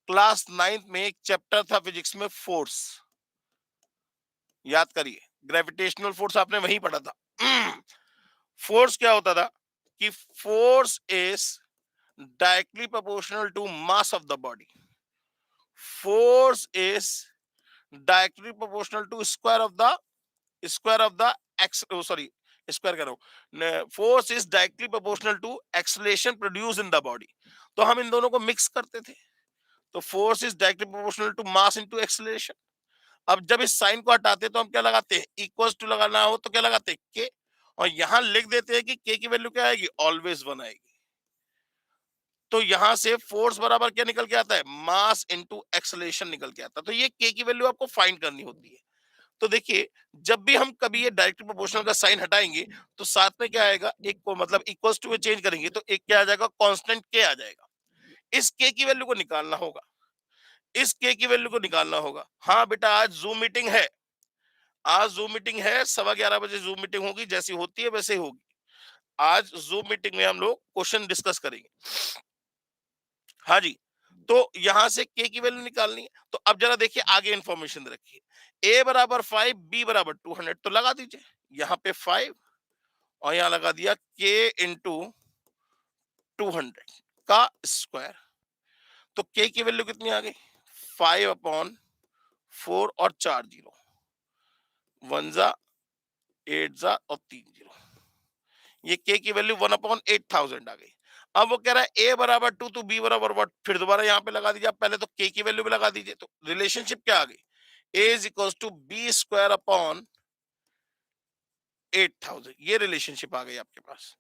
क्लास नाइन्थ में एक चैप्टर था फिजिक्स में, फोर्स। याद करिए, ग्रेविटेशनल फोर्स आपने वहीं पढ़ा था। फोर्स क्या होता था कि force is directly proportional to mass of the body. Force is directly proportional to square of the x, sorry, square कह रहा हूं, force is directly proportional to acceleration produce in the body. तो हम इन दोनों को मिक्स करते थे, तो force is directly proportional to mass into acceleration. अब जब इस साइन को हटाते हैं तो हम क्या लगाते हैं, इक्वल्स टू लगाना हो तो क्या लगाते हैं, के, और यहां लिख देते हैं कि के की वैल्यू क्या आएगी, ऑलवेज 1 आएगी। तो यहां से फोर्स बराबर क्या निकल के आता है, मास इनटू एक्सलेशन निकल के आता है। तो ये के की वैल्यू आपको फाइंड करनी होती है। तो देखिए, जब भी हम कभी ये डायरेक्ट प्रोपोर्शनल का साइन हटाएंगे तो साथ में क्या आएगा, एक को मतलब इक्वल्स टू में चेंज करेंगे तो एक क्या आ जाएगा, कांस्टेंट के आ जाएगा। इस के की वैल्यू को निकालना होगा, इस के की वैल्यू को निकालना होगा। हाँ बेटा, आज जूम मीटिंग है, आज जूम मीटिंग है, 11:15 बजे जूम मीटिंग होगी, जैसी होती है वैसे होगी। आज जूम मीटिंग में हम लोग क्वेश्चन डिस्कस करेंगे। हाँ जी, तो यहां से के की वैल्यू निकालनी है। तो अब जरा देखिए, आगे इंफॉर्मेशन रखिए, a बराबर 5, b बराबर 200, तो लगा दीजिए यहाँ पे 5 और यहां लगा दिया k इंटू 200 का स्क्वायर। तो k की वैल्यू कितनी आ गई, 5/4 और 4 जीरो, 1 जा 8 जा और 3 जीरो, ये k की वैल्यू 1/8000 आ गई। अब वो कह रहा है a बराबर 2 तो b बराबर 1, फिर दोबारा यहाँ पे लगा दीजिए। आप पहले तो k की वैल्यू भी लगा दीजिए, तो रिलेशनशिप क्या आ गई, a is equal to b square upon 8000, ये रिलेशनशिप आ गई आपके पास।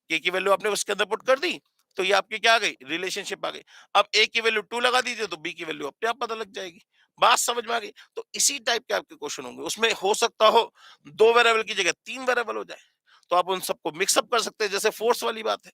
के की वैल्यू आपने उसके अंदर पुट कर दी, तो ये आपकी क्या आ गई, रिलेशनशिप आ गई। अब ए की वैल्यू 2 लगा दीजिए तो बी की वैल्यू अपने आप पता लग जाएगी। बात समझ में आ गई। तो इसी टाइप के आपके क्वेश्चन होंगे, उसमें हो सकता हो 2 वेरिएबल की जगह 3 वेरिएबल हो जाए, तो आप उन सबको मिक्सअप कर सकते हैं। जैसे फोर्स वाली बात है,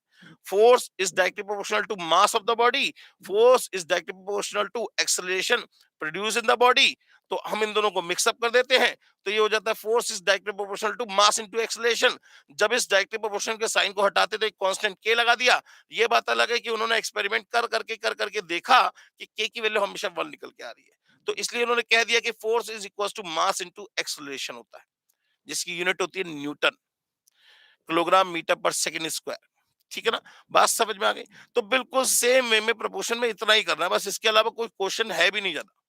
force is directly proportional to mass of the body, force is directly proportional to acceleration produce in the body. तो हम इन दोनों को मिक्सअप कर देते हैं, तो ये हो जाता है force is directly proportional to mass into acceleration. जब इस डायरेक्टली प्रोपोर्शनल के साइन को हटाते तो एक कांस्टेंट के लगा दिया। ये बात अलग है कि उन्होंने एक्सपेरिमेंट कर करके देखा कि के की वैल्यू हमेशा 1 निकल के आ रही है, तो इसलिए उन्होंने कह दिया कि force is equal to mass into acceleration होता है, जिसकी यूनिट होती है newton, kilogram metre per second square. ठीक है ना, बात समझ में आ गई। तो बिल्कुल सेम वे में प्रोपोर्शन में इतना ही करना है, बस इसके अलावा कोई क्वेश्चन है भी नहीं ज्यादा।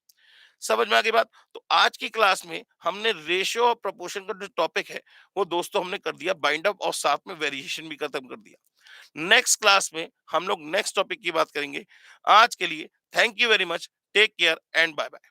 समझ में आ गई बात। तो आज की क्लास में हमने रेशियो और प्रोपोर्शन का जो टॉपिक है वो दोस्तों हमने कर दिया बाइंड अप, और साथ में वेरिएशन भी खत्म कर दिया। नेक्स्ट क्लास में हम लोग नेक्स्ट टॉपिक की बात करेंगे। आज के लिए thank you very much, take care and bye bye.